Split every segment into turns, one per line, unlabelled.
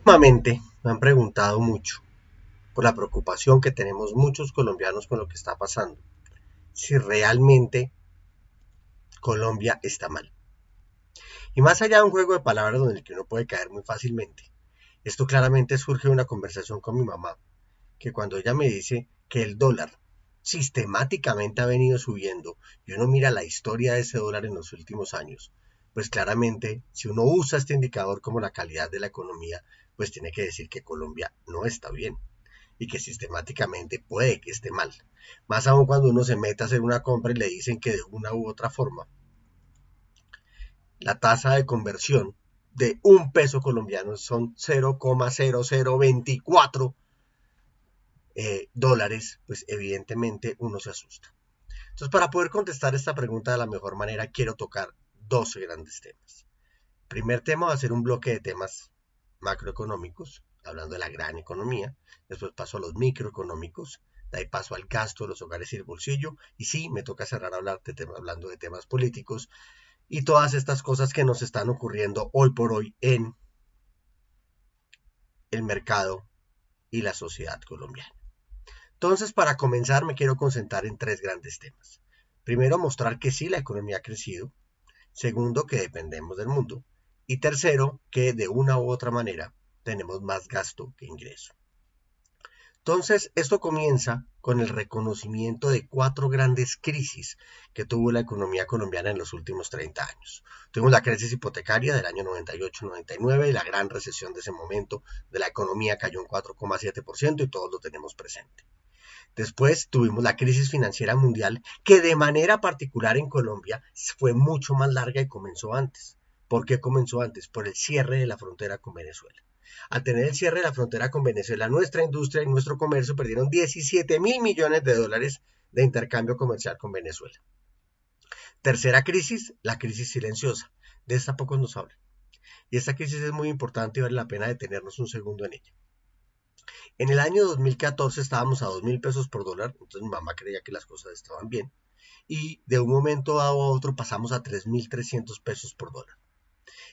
Últimamente me han preguntado mucho por la preocupación que tenemos muchos colombianos con lo que está pasando, si realmente Colombia está mal. Y más allá de un juego de palabras donde el que uno puede caer muy fácilmente, esto claramente surge de una conversación con mi mamá, que cuando ella me dice que el dólar sistemáticamente ha venido subiendo y uno mira la historia de ese dólar en los últimos años, pues claramente si uno usa este indicador como la calidad de la economía, pues tiene que decir que Colombia no está bien y que sistemáticamente puede que esté mal. Más aún cuando uno se mete a hacer una compra y le dicen que de una u otra forma la tasa de conversión de un peso colombiano son 0,0024 dólares, pues evidentemente uno se asusta. Entonces, para poder contestar esta pregunta de la mejor manera, quiero tocar 12 grandes temas. Primer tema va a ser un bloque de temas macroeconómicos, hablando de la gran economía. Después paso a los microeconómicos. De ahí paso al gasto de los hogares y el bolsillo. Y sí, me toca cerrar hablando de temas políticos y todas estas cosas que nos están ocurriendo hoy por hoy en el mercado y la sociedad colombiana. Entonces, para comenzar, me quiero concentrar en tres grandes temas. Primero, mostrar que sí, la economía ha crecido. Segundo, que dependemos del mundo. Y tercero, que de una u otra manera tenemos más gasto que ingreso. Entonces, esto comienza con el reconocimiento de cuatro grandes crisis que tuvo la economía colombiana en los últimos 30 años. Tuvimos la crisis hipotecaria del año 98-99 y la gran recesión de ese momento de la economía cayó un 4,7% y todos lo tenemos presente. Después tuvimos la crisis financiera mundial, que de manera particular en Colombia fue mucho más larga y comenzó antes. ¿Por qué comenzó antes? Por el cierre de la frontera con Venezuela. Al tener el cierre de la frontera con Venezuela, nuestra industria y nuestro comercio perdieron 17.000 millones de dólares de intercambio comercial con Venezuela. Tercera crisis, la crisis silenciosa. De esta pocos nos hablan. Y esta crisis es muy importante y vale la pena detenernos un segundo en ella. En el año 2014 estábamos a 2.000 pesos por dólar, entonces mi mamá creía que las cosas estaban bien. Y de un momento a otro pasamos a 3.300 pesos por dólar.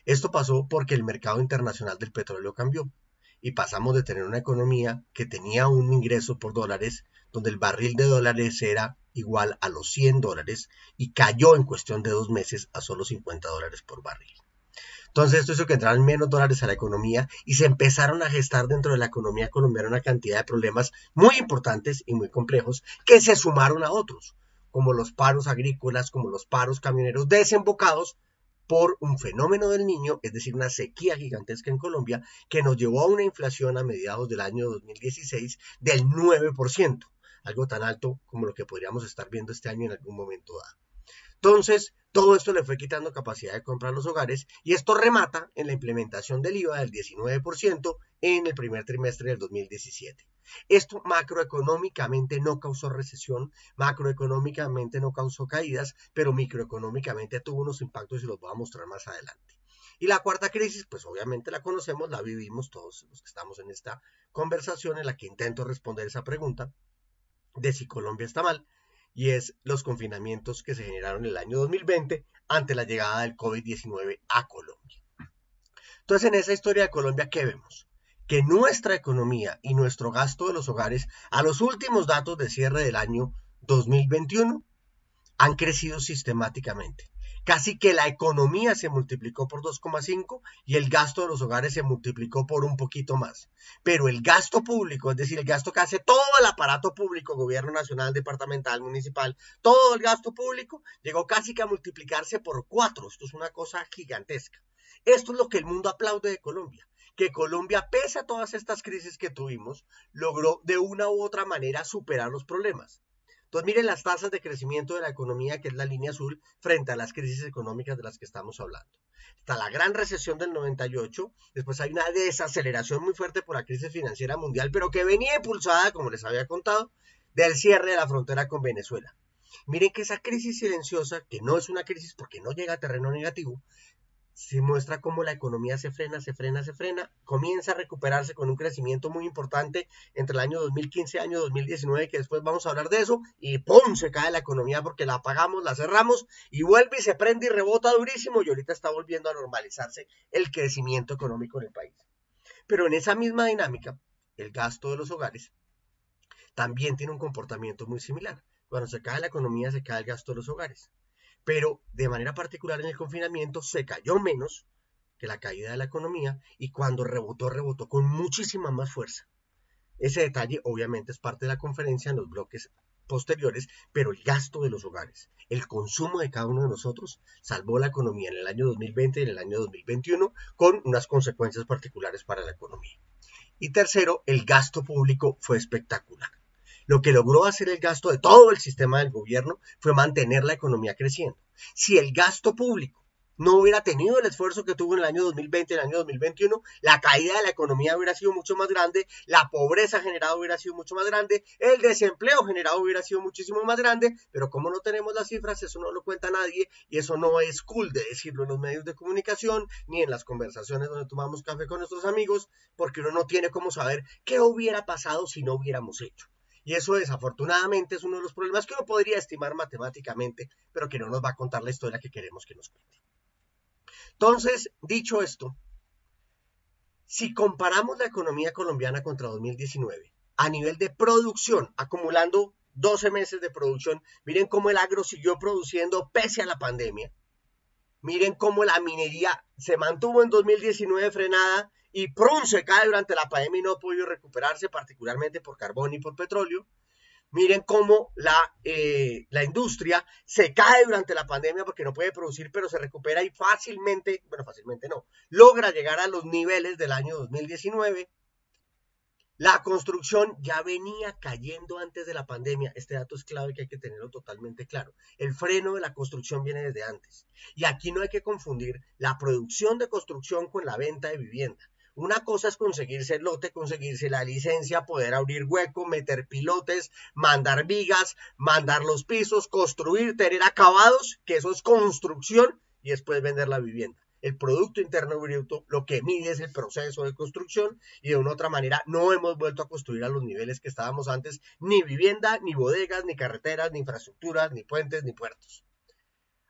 Esto pasó porque el mercado internacional del petróleo cambió y pasamos de tener una economía que tenía un ingreso por dólares, donde el barril de dólares era igual a los 100 dólares y cayó en cuestión de 2 meses a solo 50 dólares por barril. Entonces esto hizo que entraran menos dólares a la economía y se empezaron a gestar dentro de la economía colombiana una cantidad de problemas muy importantes y muy complejos que se sumaron a otros, como los paros agrícolas, como los paros camioneros, desembocados por un fenómeno del niño, es decir, una sequía gigantesca en Colombia, que nos llevó a una inflación a mediados del año 2016 del 9%, algo tan alto como lo que podríamos estar viendo este año en algún momento dado. Entonces, todo esto le fue quitando capacidad de compra a los hogares y esto remata en la implementación del IVA del 19% en el primer trimestre del 2017. Esto macroeconómicamente no causó recesión, macroeconómicamente no causó caídas, pero microeconómicamente tuvo unos impactos y los voy a mostrar más adelante. Y la cuarta crisis, pues obviamente la conocemos, la vivimos todos los que estamos en esta conversación en la que intento responder esa pregunta de si Colombia está mal, y es los confinamientos que se generaron en el año 2020 ante la llegada del COVID-19 a Colombia. Entonces, en esa historia de Colombia, ¿qué vemos? Que nuestra economía y nuestro gasto de los hogares, a los últimos datos de cierre del año 2021, han crecido sistemáticamente. Casi que la economía se multiplicó por 2,5 y el gasto de los hogares se multiplicó por un poquito más. Pero el gasto público, es decir, el gasto que hace todo el aparato público, gobierno nacional, departamental, municipal, todo el gasto público, llegó casi que a multiplicarse por 4. Esto es una cosa gigantesca. Esto es lo que el mundo aplaude de Colombia. Que Colombia, pese a todas estas crisis que tuvimos, logró de una u otra manera superar los problemas. Entonces miren las tasas de crecimiento de la economía, que es la línea azul, frente a las crisis económicas de las que estamos hablando. Está la gran recesión del 98, después hay una desaceleración muy fuerte por la crisis financiera mundial, pero que venía impulsada, como les había contado, del cierre de la frontera con Venezuela. Miren que esa crisis silenciosa, que no es una crisis porque no llega a terreno negativo, se muestra cómo la economía se frena, comienza a recuperarse con un crecimiento muy importante entre el año 2015 y el año 2019, que después vamos a hablar de eso, y ¡pum! Se cae la economía porque la apagamos, la cerramos, y vuelve y se prende y rebota durísimo, y ahorita está volviendo a normalizarse el crecimiento económico en el país. Pero en esa misma dinámica, el gasto de los hogares también tiene un comportamiento muy similar. Cuando se cae la economía, se cae el gasto de los hogares. Pero de manera particular en el confinamiento se cayó menos que la caída de la economía y cuando rebotó, rebotó con muchísima más fuerza. Ese detalle obviamente es parte de la conferencia en los bloques posteriores, pero el gasto de los hogares, el consumo de cada uno de nosotros, salvó la economía en el año 2020 y en el año 2021 con unas consecuencias particulares para la economía. Y tercero, el gasto público fue espectacular. Lo que logró hacer el gasto de todo el sistema del gobierno fue mantener la economía creciendo. Si el gasto público no hubiera tenido el esfuerzo que tuvo en el año 2020 y el año 2021, la caída de la economía hubiera sido mucho más grande, la pobreza generada hubiera sido mucho más grande, el desempleo generado hubiera sido muchísimo más grande, pero como no tenemos las cifras, eso no lo cuenta nadie y eso no es cool de decirlo en los medios de comunicación ni en las conversaciones donde tomamos café con nuestros amigos, porque uno no tiene cómo saber qué hubiera pasado si no hubiéramos hecho. Y eso desafortunadamente es uno de los problemas que uno podría estimar matemáticamente, pero que no nos va a contar la historia que queremos que nos cuente. Entonces, dicho esto, si comparamos la economía colombiana contra 2019, a nivel de producción, acumulando 12 meses de producción, miren cómo el agro siguió produciendo pese a la pandemia. Miren cómo la minería se mantuvo en 2019 frenada y ¡prum! Se cae durante la pandemia y no ha podido recuperarse, particularmente por carbón y por petróleo. Miren cómo la industria se cae durante la pandemia porque no puede producir, pero se recupera y fácilmente, bueno, fácilmente no, logra llegar a los niveles del año 2019. La construcción ya venía cayendo antes de la pandemia. Este dato es clave que hay que tenerlo totalmente claro. El freno de la construcción viene desde antes. Y aquí no hay que confundir la producción de construcción con la venta de vivienda. Una cosa es conseguirse el lote, conseguirse la licencia, poder abrir hueco, meter pilotes, mandar vigas, mandar los pisos, construir, tener acabados, que eso es construcción, y después vender la vivienda. El Producto Interno Bruto lo que mide es el proceso de construcción y de una u otra manera no hemos vuelto a construir a los niveles que estábamos antes, ni vivienda, ni bodegas, ni carreteras, ni infraestructuras, ni puentes, ni puertos.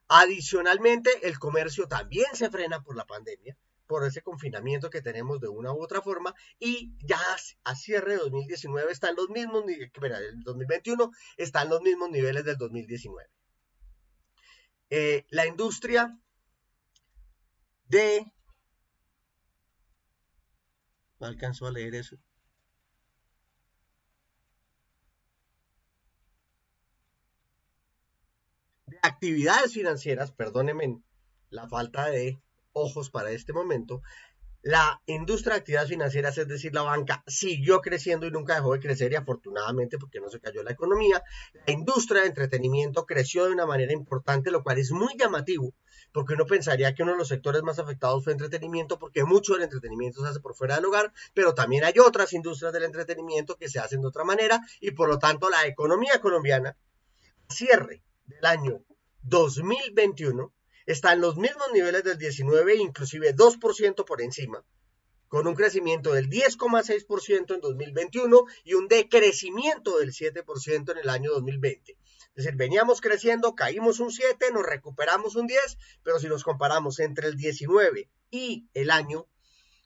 Adicionalmente, el comercio también se frena por la pandemia, por ese confinamiento que tenemos de una u otra forma, y ya a cierre de 2019 están los mismos niveles, el 2021 están los mismos niveles del 2019. La industria no alcanzó a leer eso. De actividades financieras, perdónenme la falta de ojos para este momento, la industria de actividades financieras, es decir, la banca, siguió creciendo y nunca dejó de crecer y afortunadamente porque no se cayó la economía. La industria de entretenimiento creció de una manera importante, lo cual es muy llamativo porque uno pensaría que uno de los sectores más afectados fue entretenimiento porque mucho del entretenimiento se hace por fuera del hogar, pero también hay otras industrias del entretenimiento que se hacen de otra manera y por lo tanto la economía colombiana cierre del año 2021 está en los mismos niveles del 19, inclusive 2% por encima, con un crecimiento del 10,6% en 2021 y un decrecimiento del 7% en el año 2020. Es decir, veníamos creciendo, caímos un 7, nos recuperamos un 10, pero si nos comparamos entre el 19 y el año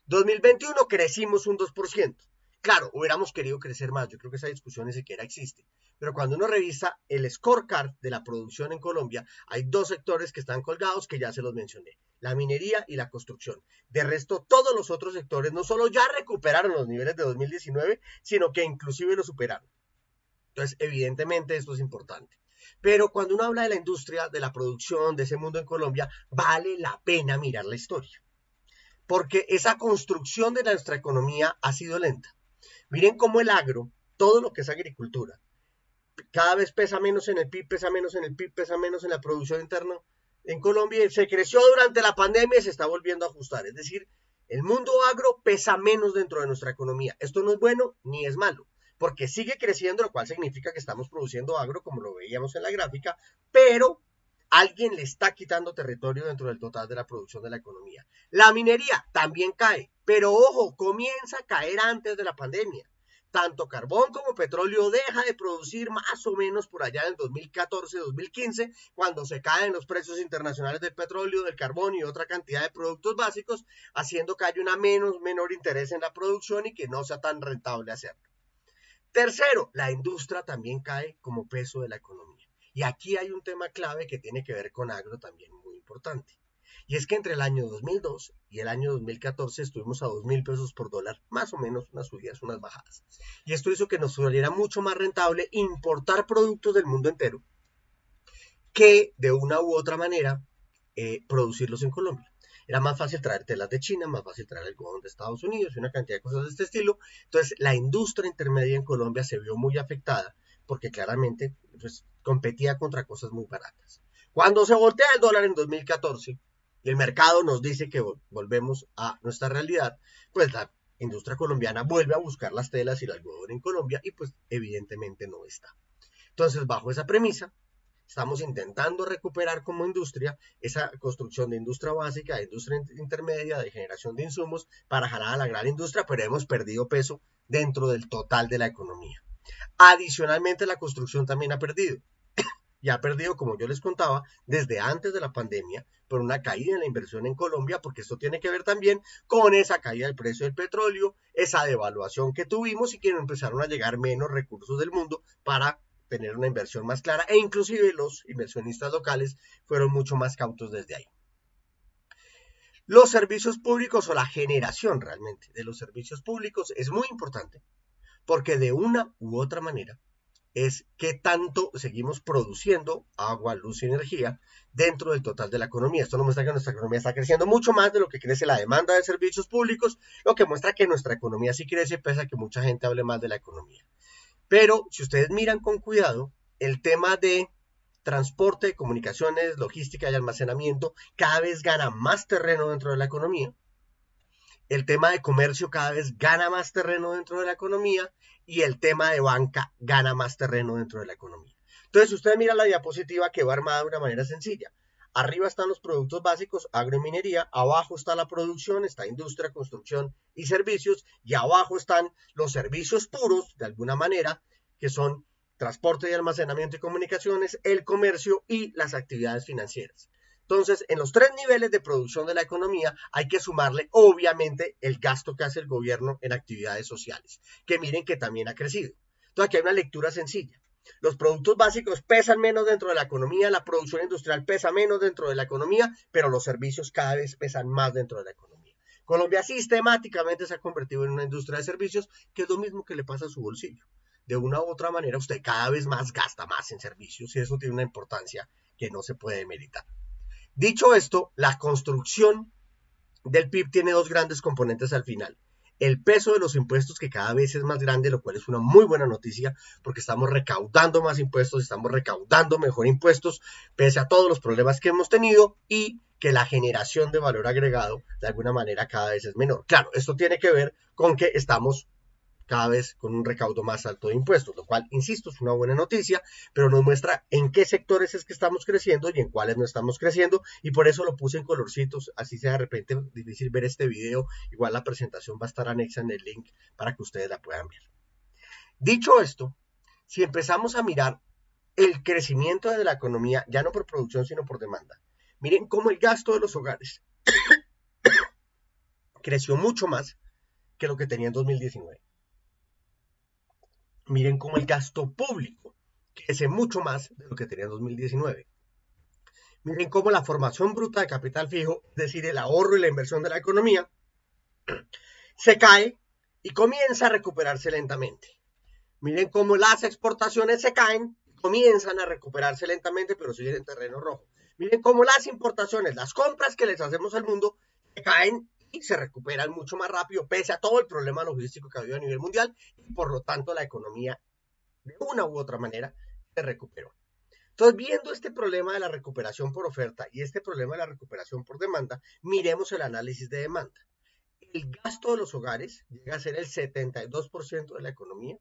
2021, crecimos un 2%. Claro, hubiéramos querido crecer más, yo creo que esa discusión ni siquiera existe. Pero cuando uno revisa el scorecard de la producción en Colombia, hay dos sectores que están colgados que ya se los mencioné, la minería y la construcción. De resto, todos los otros sectores no solo ya recuperaron los niveles de 2019, sino que inclusive lo superaron. Entonces, evidentemente esto es importante. Pero cuando uno habla de la industria, de la producción, de ese mundo en Colombia, vale la pena mirar la historia. Porque esa construcción de nuestra economía ha sido lenta. Miren cómo el agro, todo lo que es agricultura, cada vez pesa menos en el PIB, pesa menos en el PIB, pesa menos en la producción interna en Colombia. Se creció durante la pandemia y se está volviendo a ajustar. Es decir, el mundo agro pesa menos dentro de nuestra economía. Esto no es bueno ni es malo, porque sigue creciendo, lo cual significa que estamos produciendo agro, como lo veíamos en la gráfica, pero alguien le está quitando territorio dentro del total de la producción de la economía. La minería también cae, pero ojo, comienza a caer antes de la pandemia. Tanto carbón como petróleo deja de producir más o menos por allá en 2014-2015, cuando se caen los precios internacionales del petróleo, del carbón y otra cantidad de productos básicos, haciendo que haya menor interés en la producción y que no sea tan rentable hacerlo. Tercero, la industria también cae como peso de la economía. Y aquí hay un tema clave que tiene que ver con agro también muy importante. Y es que entre el año 2002 y el año 2014 estuvimos a 2.000 pesos por dólar, más o menos unas subidas, unas bajadas. Y esto hizo que nos saliera mucho más rentable importar productos del mundo entero que de una u otra manera producirlos en Colombia. Era más fácil traer telas de China, más fácil traer algodón de Estados Unidos y una cantidad de cosas de este estilo. Entonces, la industria intermedia en Colombia se vio muy afectada porque claramente pues, competía contra cosas muy baratas. Cuando se voltea el dólar en 2014 y el mercado nos dice que volvemos a nuestra realidad, pues la industria colombiana vuelve a buscar las telas y el algodón en Colombia y pues evidentemente no está. Entonces, bajo esa premisa, estamos intentando recuperar como industria esa construcción de industria básica, de industria intermedia, de generación de insumos para jalar a la gran industria, pero hemos perdido peso dentro del total de la economía. Adicionalmente, la construcción también ha perdido. Y ha perdido, como yo les contaba, desde antes de la pandemia, por una caída en la inversión en Colombia, porque esto tiene que ver también con esa caída del precio del petróleo, esa devaluación que tuvimos y que empezaron a llegar menos recursos del mundo para tener una inversión más clara e inclusive los inversionistas locales fueron mucho más cautos desde ahí. Los servicios públicos o la generación realmente de los servicios públicos es muy importante porque de una u otra manera es qué tanto seguimos produciendo agua, luz y energía dentro del total de la economía. Esto nos muestra que nuestra economía está creciendo mucho más de lo que crece la demanda de servicios públicos, lo que muestra que nuestra economía sí crece pese a que mucha gente hable más de la economía. Pero si ustedes miran con cuidado, el tema de transporte, comunicaciones, logística y almacenamiento cada vez gana más terreno dentro de la economía. El tema de comercio cada vez gana más terreno dentro de la economía y el tema de banca gana más terreno dentro de la economía. Entonces, si usted mira la diapositiva que va armada de una manera sencilla. Arriba están los productos básicos, agro y minería, abajo está la producción, está industria, construcción y servicios, y abajo están los servicios puros, de alguna manera, que son transporte y almacenamiento y comunicaciones, el comercio y las actividades financieras. Entonces, en los tres niveles de producción de la economía hay que sumarle, obviamente, el gasto que hace el gobierno en actividades sociales, que miren que también ha crecido. Entonces, aquí hay una lectura sencilla. Los productos básicos pesan menos dentro de la economía, la producción industrial pesa menos dentro de la economía, pero los servicios cada vez pesan más dentro de la economía. Colombia sistemáticamente se ha convertido en una industria de servicios, que es lo mismo que le pasa a su bolsillo. De una u otra manera, usted cada vez más gasta más en servicios y eso tiene una importancia que no se puede demeritar. Dicho esto, la construcción del PIB tiene dos grandes componentes al final. El peso de los impuestos, que cada vez es más grande, lo cual es una muy buena noticia, porque estamos recaudando más impuestos, estamos recaudando mejor impuestos, pese a todos los problemas que hemos tenido, y que la generación de valor agregado, de alguna manera, cada vez es menor. Claro, esto tiene que ver con que estamos cada vez con un recaudo más alto de impuestos, lo cual, insisto, es una buena noticia, pero nos muestra en qué sectores es que estamos creciendo y en cuáles no estamos creciendo, y por eso lo puse en colorcitos, así sea de repente difícil ver este video, igual la presentación va a estar anexa en el link para que ustedes la puedan ver. Dicho esto, si empezamos a mirar el crecimiento de la economía, ya no por producción, sino por demanda, miren cómo el gasto de los hogares creció mucho más que lo que tenía en 2019. Miren cómo el gasto público crece mucho más de lo que tenía en 2019. Miren cómo la formación bruta de capital fijo, es decir, el ahorro y la inversión de la economía, se cae y comienza a recuperarse lentamente. Miren cómo las exportaciones se caen, comienzan a recuperarse lentamente, pero siguen en terreno rojo. Miren cómo las importaciones, las compras que les hacemos al mundo, se caen y se recuperan mucho más rápido, pese a todo el problema logístico que ha habido a nivel mundial, y por lo tanto la economía, de una u otra manera, se recuperó. Entonces, viendo este problema de la recuperación por oferta y este problema de la recuperación por demanda, miremos el análisis de demanda. El gasto de los hogares llega a ser el 72% de la economía,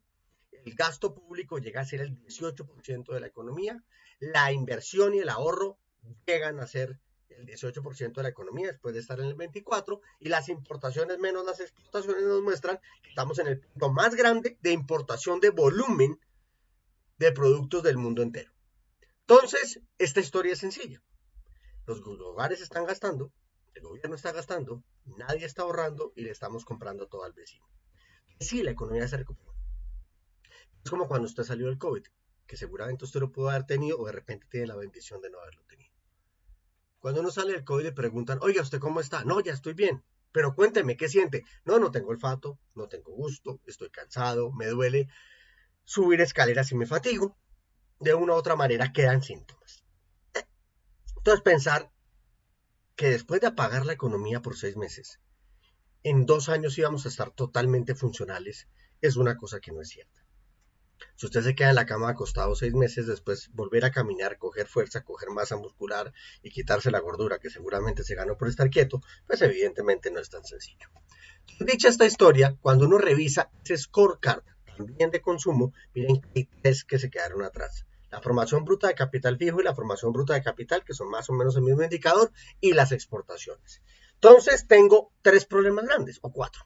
el gasto público llega a ser el 18% de la economía, la inversión y el ahorro llegan a ser el 18% de la economía después de estar en el 24%, y las importaciones menos las exportaciones nos muestran que estamos en el punto más grande de importación de volumen de productos del mundo entero. Entonces, esta historia es sencilla. Los hogares están gastando, el gobierno está gastando, nadie está ahorrando y le estamos comprando todo al vecino. Sí, la economía se recuperó. Es como cuando usted salió del COVID, que seguramente usted lo pudo haber tenido o de repente tiene la bendición de no haberlo tenido. Cuando uno sale del COVID le preguntan, oiga, ¿usted cómo está? No, ya estoy bien. Pero cuénteme, ¿qué siente? No, no tengo olfato, no tengo gusto, estoy cansado, me duele subir escaleras y me fatigo. De una u otra manera quedan síntomas. Entonces pensar que después de apagar la economía por 6 meses, en 2 años íbamos a estar totalmente funcionales, es una cosa que no es cierta. Si usted se queda en la cama acostado 6 meses, después volver a caminar, coger fuerza, coger masa muscular y quitarse la gordura que seguramente se ganó por estar quieto, pues evidentemente no es tan sencillo. Dicha esta historia, cuando uno revisa ese scorecard también de consumo, miren que hay 3 que se quedaron atrás. La formación bruta de capital fijo y la formación bruta de capital, que son más o menos el mismo indicador, y las exportaciones. Entonces tengo 3 problemas grandes, o 4.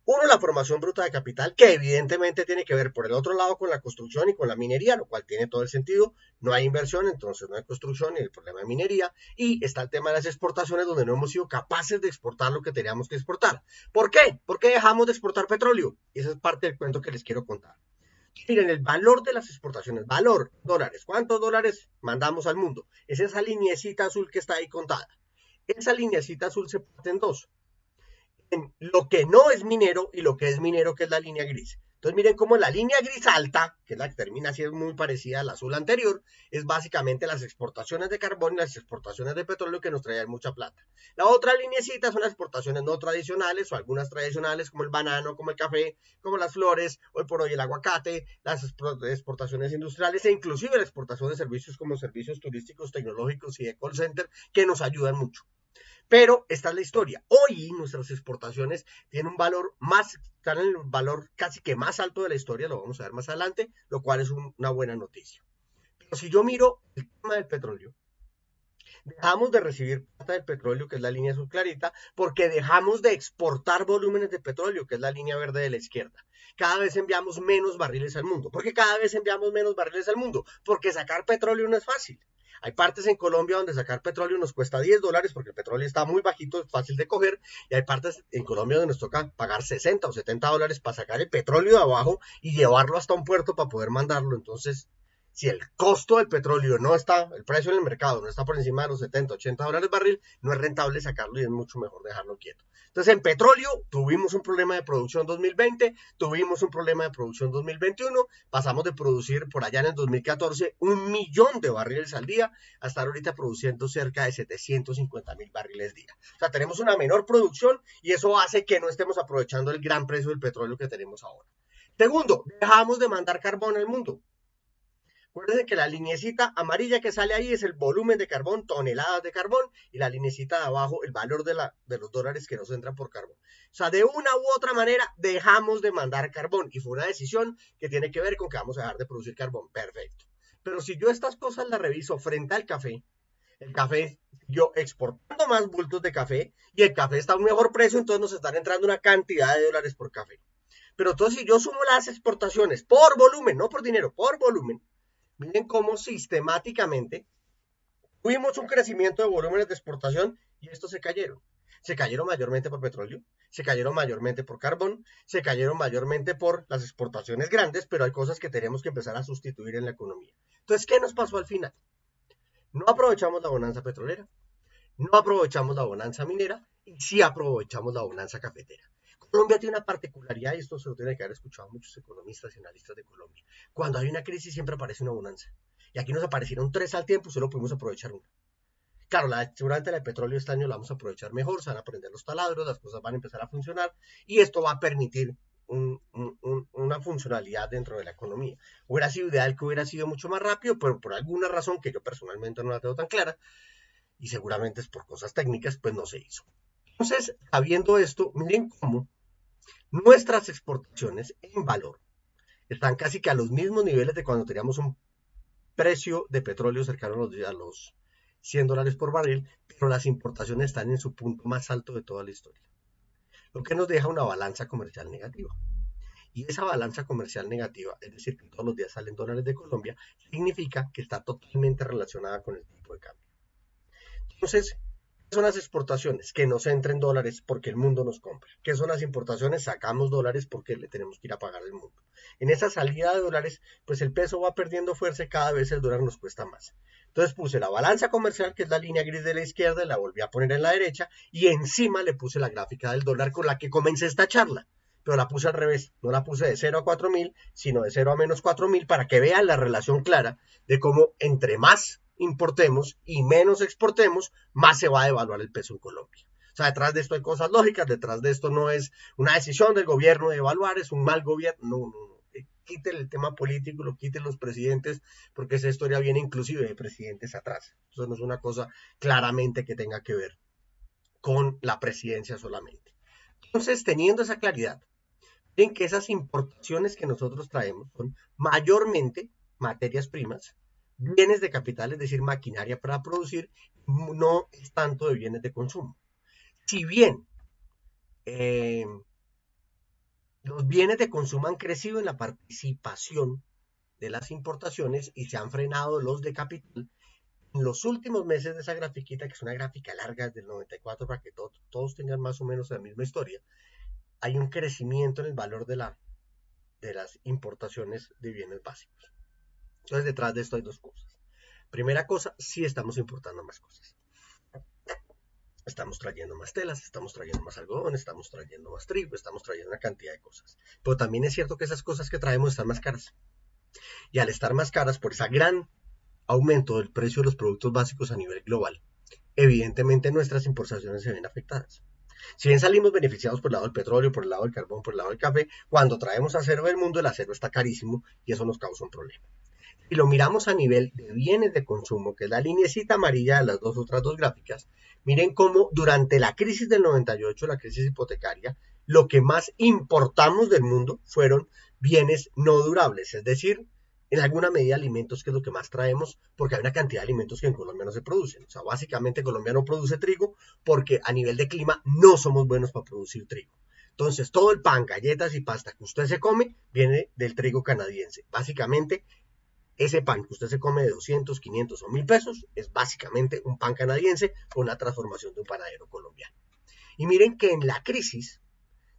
Uno, la formación bruta de capital, que evidentemente tiene que ver por el otro lado con la construcción y con la minería, lo cual tiene todo el sentido. No hay inversión, entonces no hay construcción y el problema de minería. Y está el tema de las exportaciones, donde no hemos sido capaces de exportar lo que teníamos que exportar. ¿Por qué? ¿Por qué dejamos de exportar petróleo? Y esa es parte del cuento que les quiero contar. Miren, el valor de las exportaciones, valor, dólares. ¿Cuántos dólares mandamos al mundo? Es esa lineecita azul que está ahí contada. Esa lineecita azul se parte en dos. En lo que no es minero y lo que es minero, que es la línea gris. Entonces miren cómo la línea gris alta, que es la que termina así, es muy parecida al azul anterior, es básicamente las exportaciones de carbón y las exportaciones de petróleo que nos traían mucha plata. La otra lineecita son las exportaciones no tradicionales o algunas tradicionales como el banano, como el café, como las flores, hoy por hoy el aguacate, las exportaciones industriales e inclusive la exportación de servicios como servicios turísticos, tecnológicos y de call center que nos ayudan mucho. Pero esta es la historia. Hoy nuestras exportaciones tienen un valor más, están en el valor casi que más alto de la historia, lo vamos a ver más adelante, lo cual es una buena noticia. Pero si yo miro el tema del petróleo, dejamos de recibir plata del petróleo, que es la línea azul clarita, porque dejamos de exportar volúmenes de petróleo, que es la línea verde de la izquierda. Cada vez enviamos menos barriles al mundo. ¿Por qué cada vez enviamos menos barriles al mundo? Porque sacar petróleo no es fácil. Hay partes en Colombia donde sacar petróleo nos cuesta $10 porque el petróleo está muy bajito, es fácil de coger, y hay partes en Colombia donde nos toca pagar 60 o $70 para sacar el petróleo de abajo y llevarlo hasta un puerto para poder mandarlo. Entonces, si el costo del petróleo no está, el precio en el mercado no está por encima de los 70, $80 el barril, no es rentable sacarlo y es mucho mejor dejarlo quieto. Entonces, en petróleo tuvimos un problema de producción 2020, tuvimos un problema de producción 2021, pasamos de producir por allá en el 2014 1 millón de barriles al día a estar ahorita produciendo cerca de 750,000 barriles al día. O sea, tenemos una menor producción y eso hace que no estemos aprovechando el gran precio del petróleo que tenemos ahora. Segundo, dejamos de mandar carbón al mundo. Acuérdense que la linecita amarilla que sale ahí es el volumen de carbón, toneladas de carbón, y la linecita de abajo, el valor de los dólares que nos entran por carbón. O sea, de una u otra manera dejamos de mandar carbón y fue una decisión que tiene que ver con que vamos a dejar de producir carbón. Perfecto. Pero si yo estas cosas las reviso frente al café, el café, yo exportando más bultos de café y el café está a un mejor precio, entonces nos están entrando una cantidad de dólares por café. Pero entonces si yo sumo las exportaciones por volumen, no por dinero, por volumen, miren cómo sistemáticamente tuvimos un crecimiento de volúmenes de exportación y estos se cayeron. Se cayeron mayormente por petróleo, se cayeron mayormente por carbón, se cayeron mayormente por las exportaciones grandes, pero hay cosas que tenemos que empezar a sustituir en la economía. Entonces, ¿qué nos pasó al final? No aprovechamos la bonanza petrolera, no aprovechamos la bonanza minera y sí aprovechamos la bonanza cafetera. Colombia tiene una particularidad, y esto se lo tienen que haber escuchado muchos economistas y analistas de Colombia. Cuando hay una crisis siempre aparece una bonanza. Y aquí nos aparecieron 3 al tiempo, solo pudimos aprovechar una. Claro, seguramente la de petróleo este año la vamos a aprovechar mejor, se van a prender los taladros, las cosas van a empezar a funcionar y esto va a permitir una funcionalidad dentro de la economía. Hubiera sido ideal que hubiera sido mucho más rápido, pero por alguna razón que yo personalmente no la tengo tan clara, y seguramente es por cosas técnicas, pues no se hizo. Entonces, habiendo esto, miren cómo nuestras exportaciones en valor están casi que a los mismos niveles de cuando teníamos un precio de petróleo cercano a los $100 por barril, pero las importaciones están en su punto más alto de toda la historia, lo que nos deja una balanza comercial negativa. Y esa balanza comercial negativa, es decir, que todos los días salen dólares de Colombia, significa que está totalmente relacionada con el tipo de cambio. Entonces, ¿qué son las exportaciones? Que nos entren dólares porque el mundo nos compra. ¿Qué son las importaciones? Sacamos dólares porque le tenemos que ir a pagar al mundo. En esa salida de dólares, pues el peso va perdiendo fuerza y cada vez el dólar nos cuesta más. Entonces puse la balanza comercial, que es la línea gris de la izquierda, y la volví a poner en la derecha, y encima le puse la gráfica del dólar con la que comencé esta charla. Pero la puse al revés, no la puse de 0 a 4.000, sino de 0 a menos 4.000, para que vean la relación clara de cómo entre más importemos y menos exportemos, más se va a devaluar el peso en Colombia. O sea, detrás de esto hay cosas lógicas, detrás de esto no es una decisión del gobierno de devaluar, es un mal gobierno, no. Quiten el tema político, lo quiten los presidentes, porque esa historia viene inclusive de presidentes atrás. Eso no es una cosa claramente que tenga que ver con la presidencia solamente. Entonces, teniendo esa claridad, en que esas importaciones que nosotros traemos son mayormente materias primas, bienes de capital, es decir, maquinaria para producir, no es tanto de bienes de consumo. Si bien los bienes de consumo han crecido en la participación de las importaciones y se han frenado los de capital, en los últimos meses de esa grafiquita, que es una gráfica larga desde el 94 para que todos tengan más o menos la misma historia, hay un crecimiento en el valor de las importaciones de bienes básicos. Entonces, detrás de esto hay dos cosas. Primera cosa, sí estamos importando más cosas. Estamos trayendo más telas, estamos trayendo más algodón, estamos trayendo más trigo, estamos trayendo una cantidad de cosas. Pero también es cierto que esas cosas que traemos están más caras. Y al estar más caras por ese gran aumento del precio de los productos básicos a nivel global, evidentemente nuestras importaciones se ven afectadas. Si bien salimos beneficiados por el lado del petróleo, por el lado del carbón, por el lado del café, cuando traemos acero del mundo, el acero está carísimo y eso nos causa un problema. Si lo miramos a nivel de bienes de consumo, que es la lineecita amarilla de las otras dos gráficas, miren cómo durante la crisis del 98, la crisis hipotecaria, lo que más importamos del mundo fueron bienes no durables, es decir, en alguna medida alimentos, que es lo que más traemos, porque hay una cantidad de alimentos que en Colombia no se producen. O sea, básicamente Colombia no produce trigo porque a nivel de clima no somos buenos para producir trigo. Entonces, todo el pan, galletas y pasta que usted se come viene del trigo canadiense. Básicamente, ese pan que usted se come de 200, 500 o 1.000 pesos es básicamente un pan canadiense con la transformación de un panadero colombiano. Y miren que en la crisis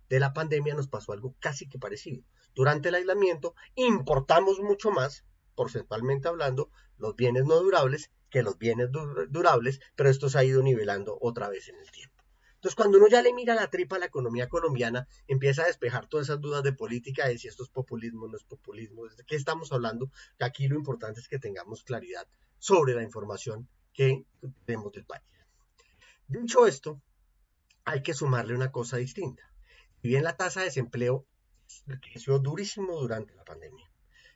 de la pandemia nos pasó algo casi que parecido. Durante el aislamiento importamos mucho más, porcentualmente hablando, los bienes no durables que los bienes durables, pero esto se ha ido nivelando otra vez en el tiempo. Entonces, cuando uno ya le mira la tripa a la economía colombiana, empieza a despejar todas esas dudas de política, de si esto es populismo, no es populismo, de qué estamos hablando, que aquí lo importante es que tengamos claridad sobre la información que tenemos del país. Dicho esto, hay que sumarle una cosa distinta. Si bien la tasa de desempleo creció durísimo durante la pandemia,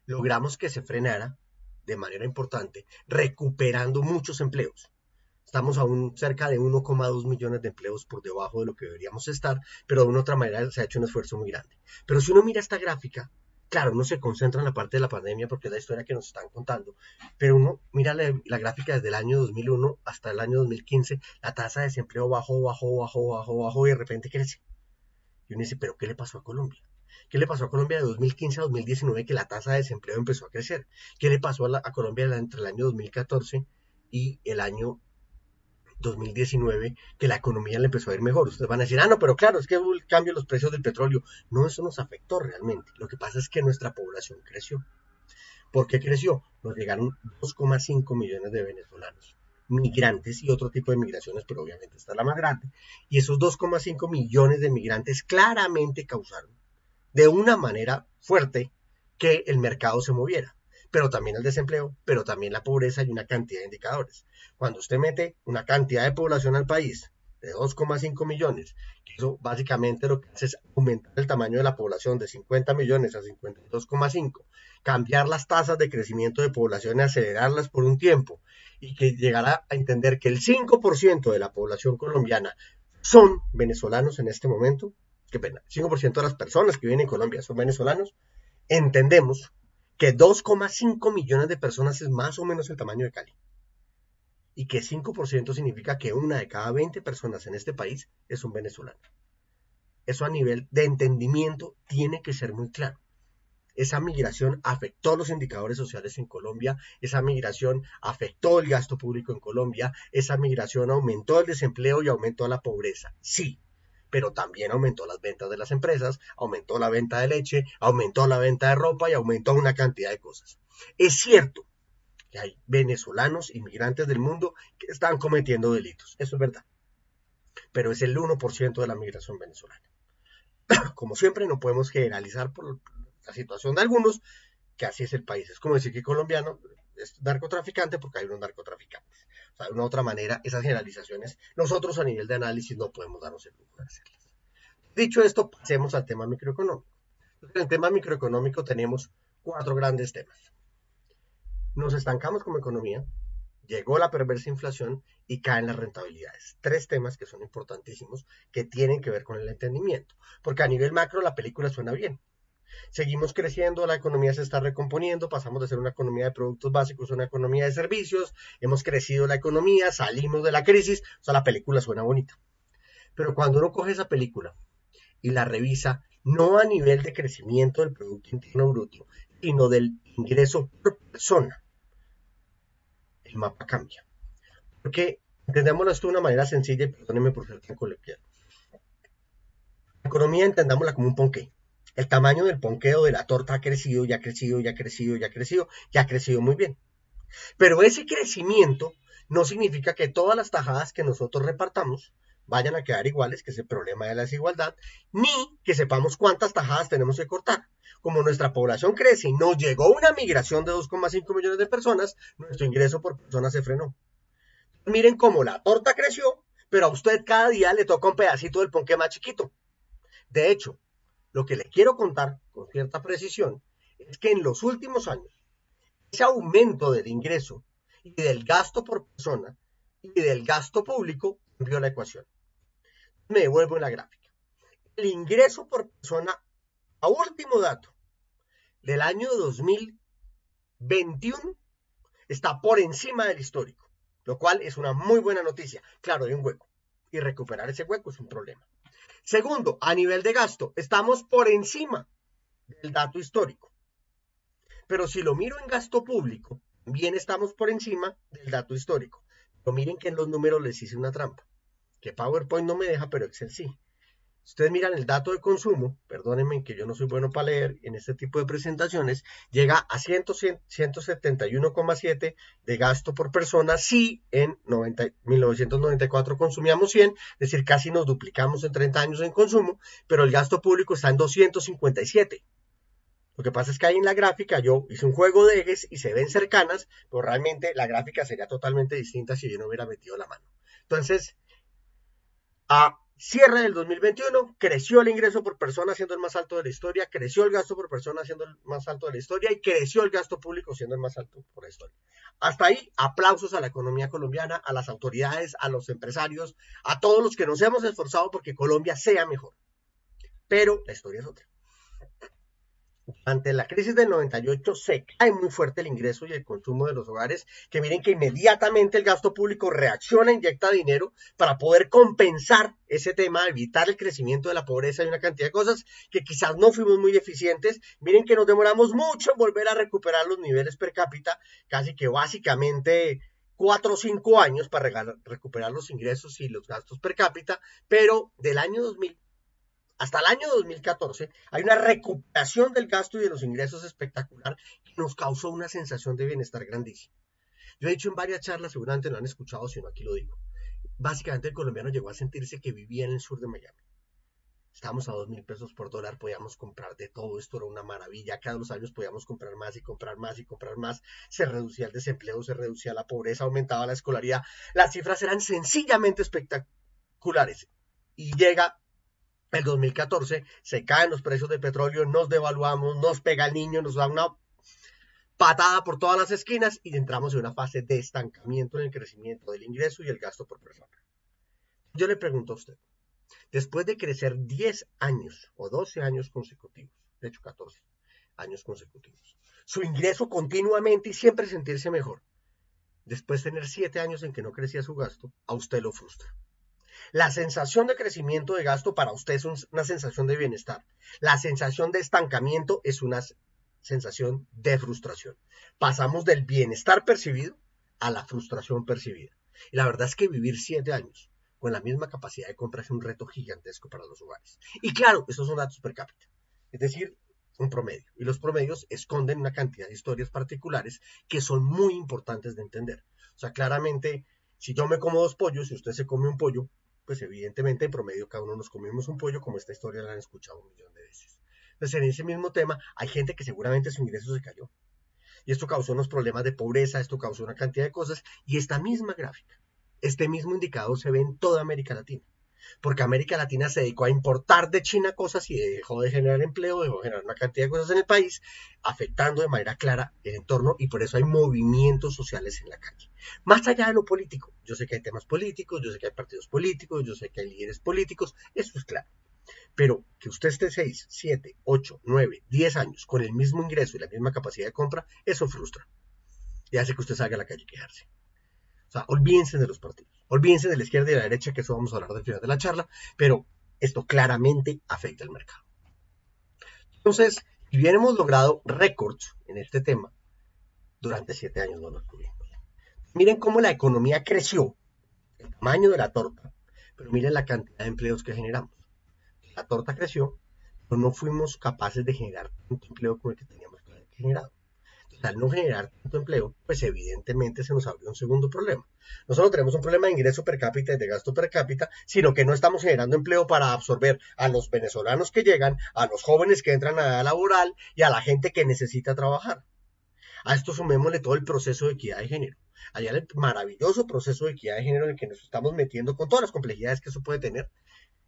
logramos que se frenara de manera importante, recuperando muchos empleos. Estamos aún cerca de 1,2 millones de empleos por debajo de lo que deberíamos estar, pero de una otra manera se ha hecho un esfuerzo muy grande. Pero si uno mira esta gráfica, claro, uno se concentra en la parte de la pandemia porque es la historia que nos están contando, pero uno mira la gráfica desde el año 2001 hasta el año 2015, la tasa de desempleo bajó y de repente crece. Y uno dice, ¿pero qué le pasó a Colombia? ¿Qué le pasó a Colombia de 2015 a 2019 que la tasa de desempleo empezó a crecer? ¿Qué le pasó a Colombia entre el año 2014 y el año 2019 que la economía le empezó a ir mejor? Ustedes van a decir, no, pero claro, es que hubo el cambio en los precios del petróleo. No, eso nos afectó realmente. Lo que pasa es que nuestra población creció. ¿Por qué creció? Nos llegaron 2,5 millones de venezolanos, migrantes y otro tipo de migraciones, pero obviamente esta es la más grande. Y esos 2,5 millones de migrantes claramente causaron de una manera fuerte que el mercado se moviera, pero también el desempleo, pero también la pobreza y una cantidad de indicadores. Cuando usted mete una cantidad de población al país de 2,5 millones, que eso básicamente lo que hace es aumentar el tamaño de la población de 50 millones a 52,5, cambiar las tasas de crecimiento de población y acelerarlas por un tiempo, y que llegara a entender que el 5% de la población colombiana son venezolanos en este momento, qué pena, 5% de las personas que viven en Colombia son venezolanos, entendemos que 2,5 millones de personas es más o menos el tamaño de Cali. y que 5% significa que una de cada 20 personas en este país es un venezolano. Eso a nivel de entendimiento tiene que ser muy claro. Esa migración afectó los indicadores sociales en Colombia, esa migración afectó el gasto público en Colombia, esa migración aumentó el desempleo y aumentó la pobreza. Sí, pero también aumentó las ventas de las empresas, aumentó la venta de leche, aumentó la venta de ropa y aumentó una cantidad de cosas. Es cierto que hay venezolanos, inmigrantes del mundo, que están cometiendo delitos, eso es verdad, pero es el 1% de la migración venezolana. Como siempre, no podemos generalizar por la situación de algunos, que así es el país. Es como decir que colombiano es narcotraficante porque hay unos narcotraficantes. O sea, de una u otra manera, esas generalizaciones, nosotros a nivel de análisis no podemos darnos el lujo de hacerlas. Dicho esto, pasemos al tema microeconómico. En el tema microeconómico tenemos 4 grandes temas. Nos estancamos como economía, llegó la perversa inflación y caen las rentabilidades. 3 temas que son importantísimos, que tienen que ver con el entendimiento. Porque a nivel macro la película suena bien. Seguimos creciendo, la economía se está recomponiendo, pasamos de ser una economía de productos básicos a una economía de servicios, hemos crecido la economía, salimos de la crisis, o sea, la película suena bonita. Pero cuando uno coge esa película y la revisa, no a nivel de crecimiento del Producto Interno Bruto, sino del ingreso por persona, el mapa cambia. Porque entendémoslo esto de una manera sencilla y perdónenme por ser tan coloquial. La economía entendámosla como un ponqué. El tamaño del ponqueo de la torta ha crecido, ya ha crecido, ya ha crecido, ya ha crecido, ya ha crecido muy bien. Pero ese crecimiento no significa que todas las tajadas que nosotros repartamos vayan a quedar iguales, que es el problema de la desigualdad, ni que sepamos cuántas tajadas tenemos que cortar. Como nuestra población crece y nos llegó una migración de 2,5 millones de personas, nuestro ingreso por persona se frenó. Miren cómo la torta creció, pero a usted cada día le toca un pedacito del ponqué más chiquito. De hecho, lo que le quiero contar con cierta precisión es que en los últimos años, ese aumento del ingreso y del gasto por persona y del gasto público cambió la ecuación. Me devuelvo en la gráfica. El ingreso por persona, a último dato, del año 2021 está por encima del histórico, lo cual es una muy buena noticia. Claro, hay un hueco y recuperar ese hueco es un problema. Segundo, a nivel de gasto, estamos por encima del dato histórico. Pero si lo miro en gasto público, bien estamos por encima del dato histórico. Pero miren que en los números les hice una trampa, que PowerPoint no me deja, pero Excel sí. Si ustedes miran el dato de consumo, perdónenme que yo no soy bueno para leer en este tipo de presentaciones, llega a 171,7 de gasto por persona. Sí, en 1994 consumíamos 100, es decir, casi nos duplicamos en 30 años en consumo, pero el gasto público está en 257. Lo que pasa es que ahí en la gráfica yo hice un juego de ejes y se ven cercanas, pero realmente la gráfica sería totalmente distinta si yo no hubiera metido la mano. Entonces, a cierre del 2021, creció el ingreso por persona siendo el más alto de la historia, creció el gasto por persona siendo el más alto de la historia y creció el gasto público siendo el más alto por la historia. Hasta ahí, aplausos a la economía colombiana, a las autoridades, a los empresarios, a todos los que nos hemos esforzado porque Colombia sea mejor. Pero la historia es otra. Ante la crisis del 98 se cae muy fuerte el ingreso y el consumo de los hogares, que miren que inmediatamente el gasto público reacciona, inyecta dinero para poder compensar ese tema, evitar el crecimiento de la pobreza y una cantidad de cosas que quizás no fuimos muy eficientes. Miren que nos demoramos mucho en volver a recuperar los niveles per cápita, casi que básicamente 4 o 5 años para recuperar los ingresos y los gastos per cápita, pero del año 2000 hasta el año 2014 hay una recuperación del gasto y de los ingresos espectacular que nos causó una sensación de bienestar grandísima. Yo he dicho en varias charlas, seguramente no han escuchado, sino aquí lo digo. Básicamente el colombiano llegó a sentirse que vivía en el sur de Miami. Estábamos a 2.000 pesos por dólar, podíamos comprar de todo, esto era una maravilla, cada 2 años podíamos comprar más y comprar más y comprar más, se reducía el desempleo, se reducía la pobreza, aumentaba la escolaridad, las cifras eran sencillamente espectaculares. Y llega el 2014, se caen los precios del petróleo, nos devaluamos, nos pega el niño, nos da una patada por todas las esquinas y entramos en una fase de estancamiento en el crecimiento del ingreso y el gasto por persona. Yo le pregunto a usted, después de crecer 10 años o 12 años consecutivos, de hecho 14 años consecutivos, su ingreso continuamente y siempre sentirse mejor, después de tener 7 años en que no crecía su gasto, a usted lo frustra. La sensación de crecimiento de gasto para usted es una sensación de bienestar. La sensación de estancamiento es una sensación de frustración. Pasamos del bienestar percibido a la frustración percibida. Y la verdad es que vivir 7 años con la misma capacidad de compra es un reto gigantesco para los hogares. Y claro, estos son datos per cápita, es decir, un promedio. Y los promedios esconden una cantidad de historias particulares que son muy importantes de entender. O sea, claramente, si yo me como 2 pollos y usted se come un pollo, pues evidentemente en promedio cada uno nos comemos un pollo, como esta historia la han escuchado 1.000.000 de veces. Entonces, en ese mismo tema, hay gente que seguramente su ingreso se cayó. Y esto causó unos problemas de pobreza, esto causó una cantidad de cosas. Y esta misma gráfica, este mismo indicador se ve en toda América Latina. Porque América Latina se dedicó a importar de China cosas y dejó de generar empleo, dejó de generar una cantidad de cosas en el país, afectando de manera clara el entorno y por eso hay movimientos sociales en la calle. Más allá de lo político, yo sé que hay temas políticos, yo sé que hay partidos políticos, yo sé que hay líderes políticos, eso es claro. Pero que usted esté 6, 7, 8, 9, 10 años con el mismo ingreso y la misma capacidad de compra, eso frustra. Y hace que usted salga a la calle a quejarse. O sea, olvídense de los partidos, olvídense de la izquierda y de la derecha, que eso vamos a hablar del final de la charla, pero esto claramente afecta al mercado. Entonces, si bien hemos logrado récords en este tema, durante 7 años no lo tuvimos. Miren cómo la economía creció, el tamaño de la torta, pero miren la cantidad de empleos que generamos. La torta creció, pero no fuimos capaces de generar tanto empleo como el que teníamos que haber generado. Entonces, al no generar tanto empleo, pues evidentemente se nos abrió un segundo problema. No solo tenemos un problema de ingreso per cápita y de gasto per cápita, sino que no estamos generando empleo para absorber a los venezolanos que llegan, a los jóvenes que entran a la edad laboral y a la gente que necesita trabajar. A esto sumémosle todo el proceso de equidad de género. Allá el maravilloso proceso de equidad de género en el que nos estamos metiendo con todas las complejidades que eso puede tener.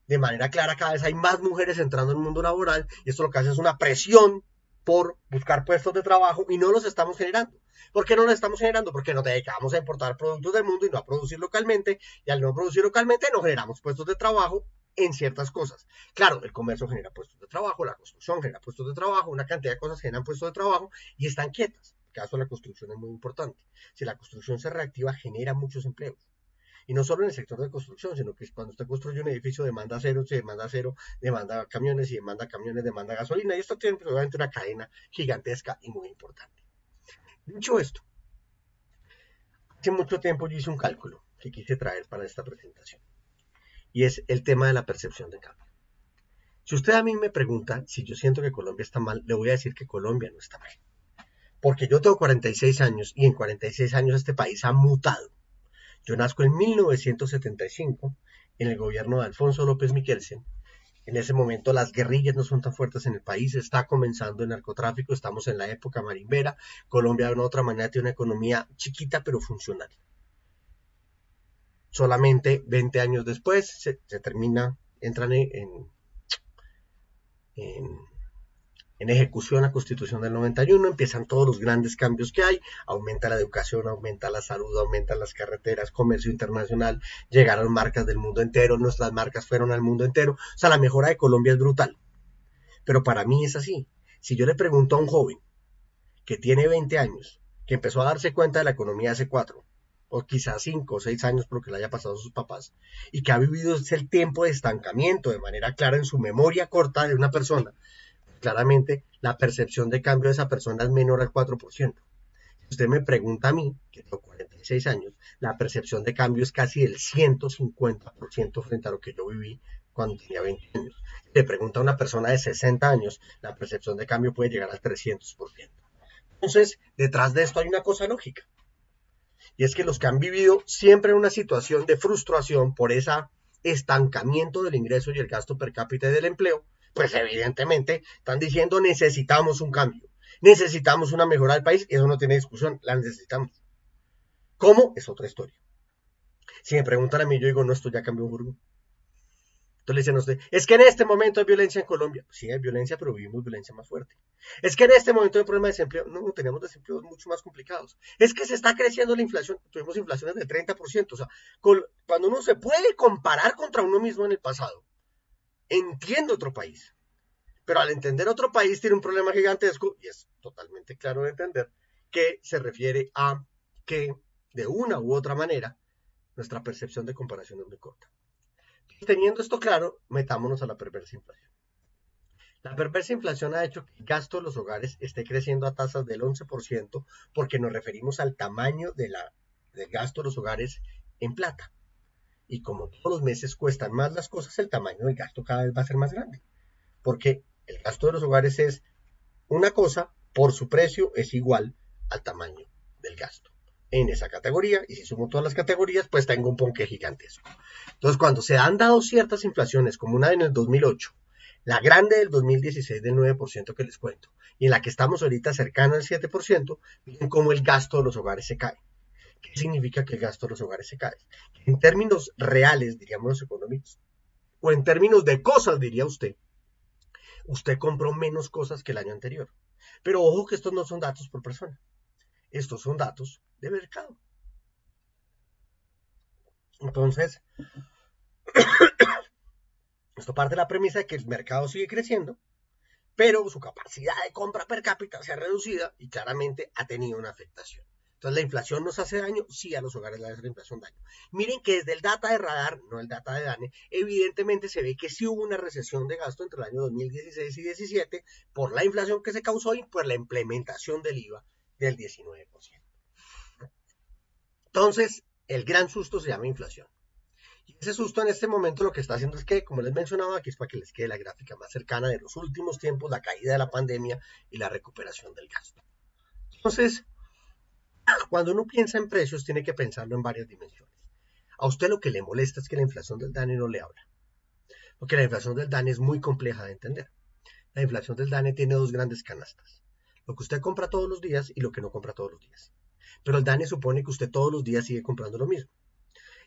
De manera clara, cada vez hay más mujeres entrando en el mundo laboral y esto lo que hace es una presión por buscar puestos de trabajo y no los estamos generando. ¿Por qué no los estamos generando? Porque nos dedicamos a importar productos del mundo y no a producir localmente, y al no producir localmente no generamos puestos de trabajo en ciertas cosas. Claro, el comercio genera puestos de trabajo, la construcción genera puestos de trabajo, una cantidad de cosas generan puestos de trabajo y están quietas. El caso de la construcción es muy importante. Si la construcción se reactiva, genera muchos empleos. Y no solo en el sector de construcción, sino que cuando usted construye un edificio demanda acero, demanda camiones y demanda camiones, demanda gasolina. Y esto tiene obviamente una cadena gigantesca y muy importante. Dicho esto, hace mucho tiempo yo hice un cálculo que quise traer para esta presentación. Y es el tema de la percepción de cambio. Si usted a mí me pregunta si yo siento que Colombia está mal, le voy a decir que Colombia no está mal. Porque yo tengo 46 años y en 46 años este país ha mutado. Yo nazco en 1975 en el gobierno de Alfonso López Miquelsen. En ese momento las guerrillas no son tan fuertes en el país, está comenzando el narcotráfico, estamos en la época marimbera. Colombia de una u otra manera tiene una economía chiquita pero funcional. Solamente 20 años después se termina, entran en ejecución la Constitución del 91, empiezan todos los grandes cambios que hay, aumenta la educación, aumenta la salud, aumentan las carreteras, comercio internacional, llegaron marcas del mundo entero, nuestras marcas fueron al mundo entero, o sea, la mejora de Colombia es brutal, pero para mí es así. Si yo le pregunto a un joven que tiene 20 años, que empezó a darse cuenta de la economía hace 4, o quizás 5 o 6 años porque le haya pasado a sus papás, y que ha vivido el tiempo de estancamiento de manera clara en su memoria corta de una persona, claramente la percepción de cambio de esa persona es menor al 4%. Si usted me pregunta a mí, que tengo 46 años, la percepción de cambio es casi del 150% frente a lo que yo viví cuando tenía 20 años. Si le pregunta a una persona de 60 años, la percepción de cambio puede llegar al 300%. Entonces, detrás de esto hay una cosa lógica. Y es que los que han vivido siempre en una situación de frustración por ese estancamiento del ingreso y el gasto per cápita y del empleo, pues evidentemente están diciendo necesitamos un cambio, necesitamos una mejora del país y eso no tiene discusión, la necesitamos. ¿Cómo? Es otra historia. Si me preguntan a mí, yo digo, no, esto ya cambió un burgo. Entonces le dicen a usted, es que en este momento hay violencia en Colombia. Sí, hay violencia, pero vivimos violencia más fuerte. Es que en este momento hay problema de desempleo. No, tenemos desempleos mucho más complicados. Es que se está creciendo la inflación. Tuvimos inflaciones del 30%. O sea, cuando uno se puede comparar contra uno mismo en el pasado, entiende otro país. Pero al entender otro país tiene un problema gigantesco, y es totalmente claro de entender, que se refiere a que de una u otra manera, nuestra percepción de comparación es muy corta. Teniendo esto claro, metámonos a la perversa inflación. La perversa inflación ha hecho que el gasto de los hogares esté creciendo a tasas del 11% porque nos referimos al tamaño del gasto de los hogares en plata. Y como todos los meses cuestan más las cosas, el tamaño del gasto cada vez va a ser más grande. Porque el gasto de los hogares es una cosa, por su precio es igual al tamaño del gasto en esa categoría, y si sumo todas las categorías, pues tengo un ponqué gigantesco. Entonces, cuando se han dado ciertas inflaciones, como una en el 2008, la grande del 2016 del 9% que les cuento, y en la que estamos ahorita cercana al 7%, miren cómo el gasto de los hogares se cae. ¿Qué significa que el gasto de los hogares se cae? En términos reales, diríamos los económicos, o en términos de cosas, diría usted compró menos cosas que el año anterior. Pero ojo que estos no son datos por persona. Estos son datos de mercado. Entonces, esto parte de la premisa de que el mercado sigue creciendo, pero su capacidad de compra per cápita se ha reducido y claramente ha tenido una afectación. Entonces, ¿la inflación nos hace daño? Sí, a los hogares le hace la inflación daño. Miren que desde el data de Radar, no el data de DANE, evidentemente se ve que sí hubo una recesión de gasto entre el año 2016 y 2017 por la inflación que se causó y por la implementación del IVA del 19%. Entonces, el gran susto se llama inflación. Y ese susto en este momento lo que está haciendo es que, como les mencionaba, aquí es para que les quede la gráfica más cercana de los últimos tiempos, la caída de la pandemia y la recuperación del gasto. Entonces, cuando uno piensa en precios, tiene que pensarlo en varias dimensiones. A usted lo que le molesta es que la inflación del DANE no le habla, porque la inflación del DANE es muy compleja de entender. La inflación del DANE tiene dos grandes canastas, lo que usted compra todos los días y lo que no compra todos los días. Pero el DANE supone que usted todos los días sigue comprando lo mismo.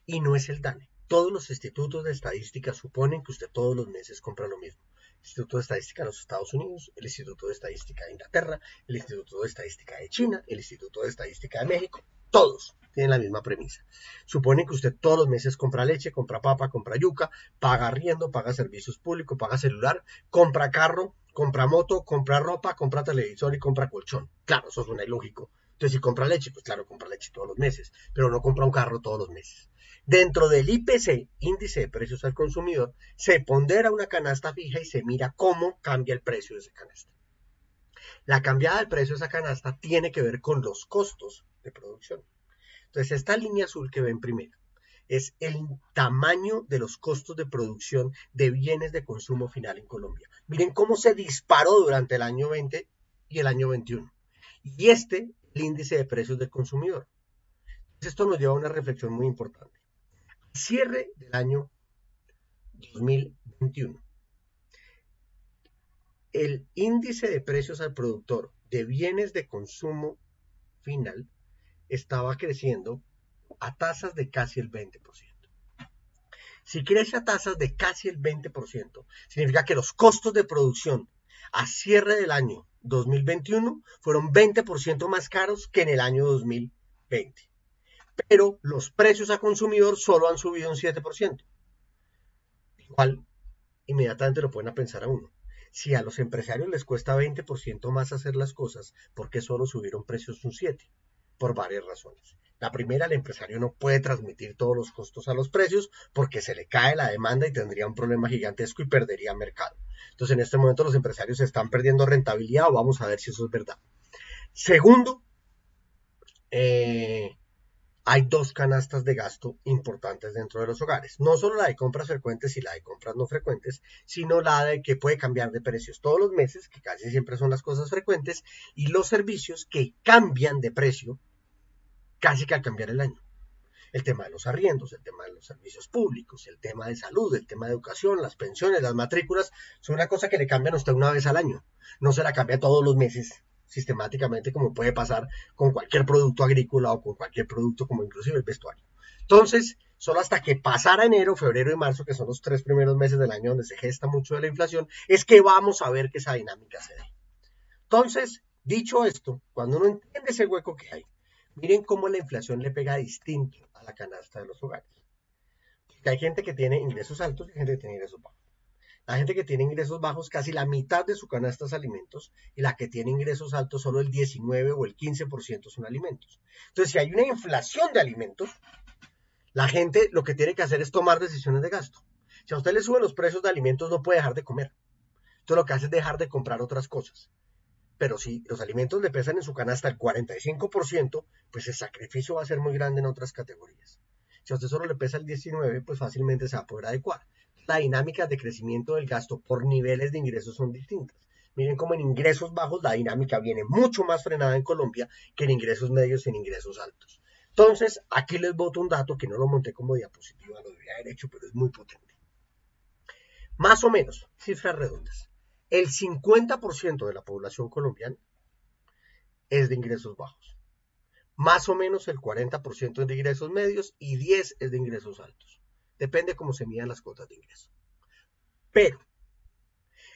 Y no es el DANE. Todos los institutos de estadística suponen que usted todos los meses compra lo mismo. El Instituto de Estadística de los Estados Unidos, el Instituto de Estadística de Inglaterra, el Instituto de Estadística de China, el Instituto de Estadística de México, todos tienen la misma premisa. Suponen que usted todos los meses compra leche, compra papa, compra yuca, paga arriendo, paga servicios públicos, paga celular, compra carro, compra moto, compra ropa, compra televisor y compra colchón. Claro, eso suena ilógico. Entonces, si compra leche, pues claro, compra leche todos los meses, pero no compra un carro todos los meses. Dentro del IPC, índice de precios al consumidor, se pondera una canasta fija y se mira cómo cambia el precio de esa canasta. La cambiada del precio de esa canasta tiene que ver con los costos de producción. Entonces, esta línea azul que ven primero es el tamaño de los costos de producción de bienes de consumo final en Colombia. Miren cómo se disparó durante el año 20 y el año 21. Y el índice de precios del consumidor. Entonces, esto nos lleva a una reflexión muy importante. Cierre del año 2021. El índice de precios al productor de bienes de consumo final estaba creciendo a tasas de casi el 20%. Si crece a tasas de casi el 20%, significa que los costos de producción a cierre del año 2021 fueron 20% más caros que en el año 2020. Pero los precios a consumidor solo han subido un 7%. Igual, inmediatamente lo pueden pensar a uno. Si a los empresarios les cuesta 20% más hacer las cosas, ¿por qué solo subieron precios un 7%? Por varias razones. La primera, el empresario no puede transmitir todos los costos a los precios porque se le cae la demanda y tendría un problema gigantesco y perdería mercado. Entonces, en este momento los empresarios están perdiendo rentabilidad o vamos a ver si eso es verdad. Segundo, hay dos canastas de gasto importantes dentro de los hogares. No solo la de compras frecuentes y la de compras no frecuentes, sino la de que puede cambiar de precios todos los meses, que casi siempre son las cosas frecuentes, y los servicios que cambian de precio casi que al cambiar el año. El tema de los arriendos, el tema de los servicios públicos, el tema de salud, el tema de educación, las pensiones, las matrículas, son una cosa que le cambian a usted una vez al año. No se la cambia todos los meses sistemáticamente como puede pasar con cualquier producto agrícola o con cualquier producto como inclusive el vestuario. Entonces, solo hasta que pasara enero, febrero y marzo, que son los 3 primeros meses del año donde se gesta mucho de la inflación, es que vamos a ver que esa dinámica se dé. Entonces, dicho esto, cuando uno entiende ese hueco que hay, miren cómo la inflación le pega distinto a la canasta de los hogares. Porque hay gente que tiene ingresos altos y gente que tiene ingresos bajos. La gente que tiene ingresos bajos, casi la mitad de su canasta es alimentos, y la que tiene ingresos altos, solo el 19 o el 15% son alimentos. Entonces, si hay una inflación de alimentos, la gente lo que tiene que hacer es tomar decisiones de gasto. Si a usted le suben los precios de alimentos, no puede dejar de comer. Entonces, lo que hace es dejar de comprar otras cosas. Pero si los alimentos le pesan en su canasta el 45%, pues el sacrificio va a ser muy grande en otras categorías. Si a usted solo le pesa el 19%, pues fácilmente se va a poder adecuar. Las dinámicas de crecimiento del gasto por niveles de ingresos son distintas. Miren cómo en ingresos bajos la dinámica viene mucho más frenada en Colombia que en ingresos medios y en ingresos altos. Entonces, aquí les boto un dato que no lo monté como diapositiva, lo debería haber hecho, pero es muy potente. Más o menos, cifras redondas, el 50% de la población colombiana es de ingresos bajos. Más o menos el 40% es de ingresos medios y 10% es de ingresos altos. Depende cómo se midan las cuotas de ingreso. Pero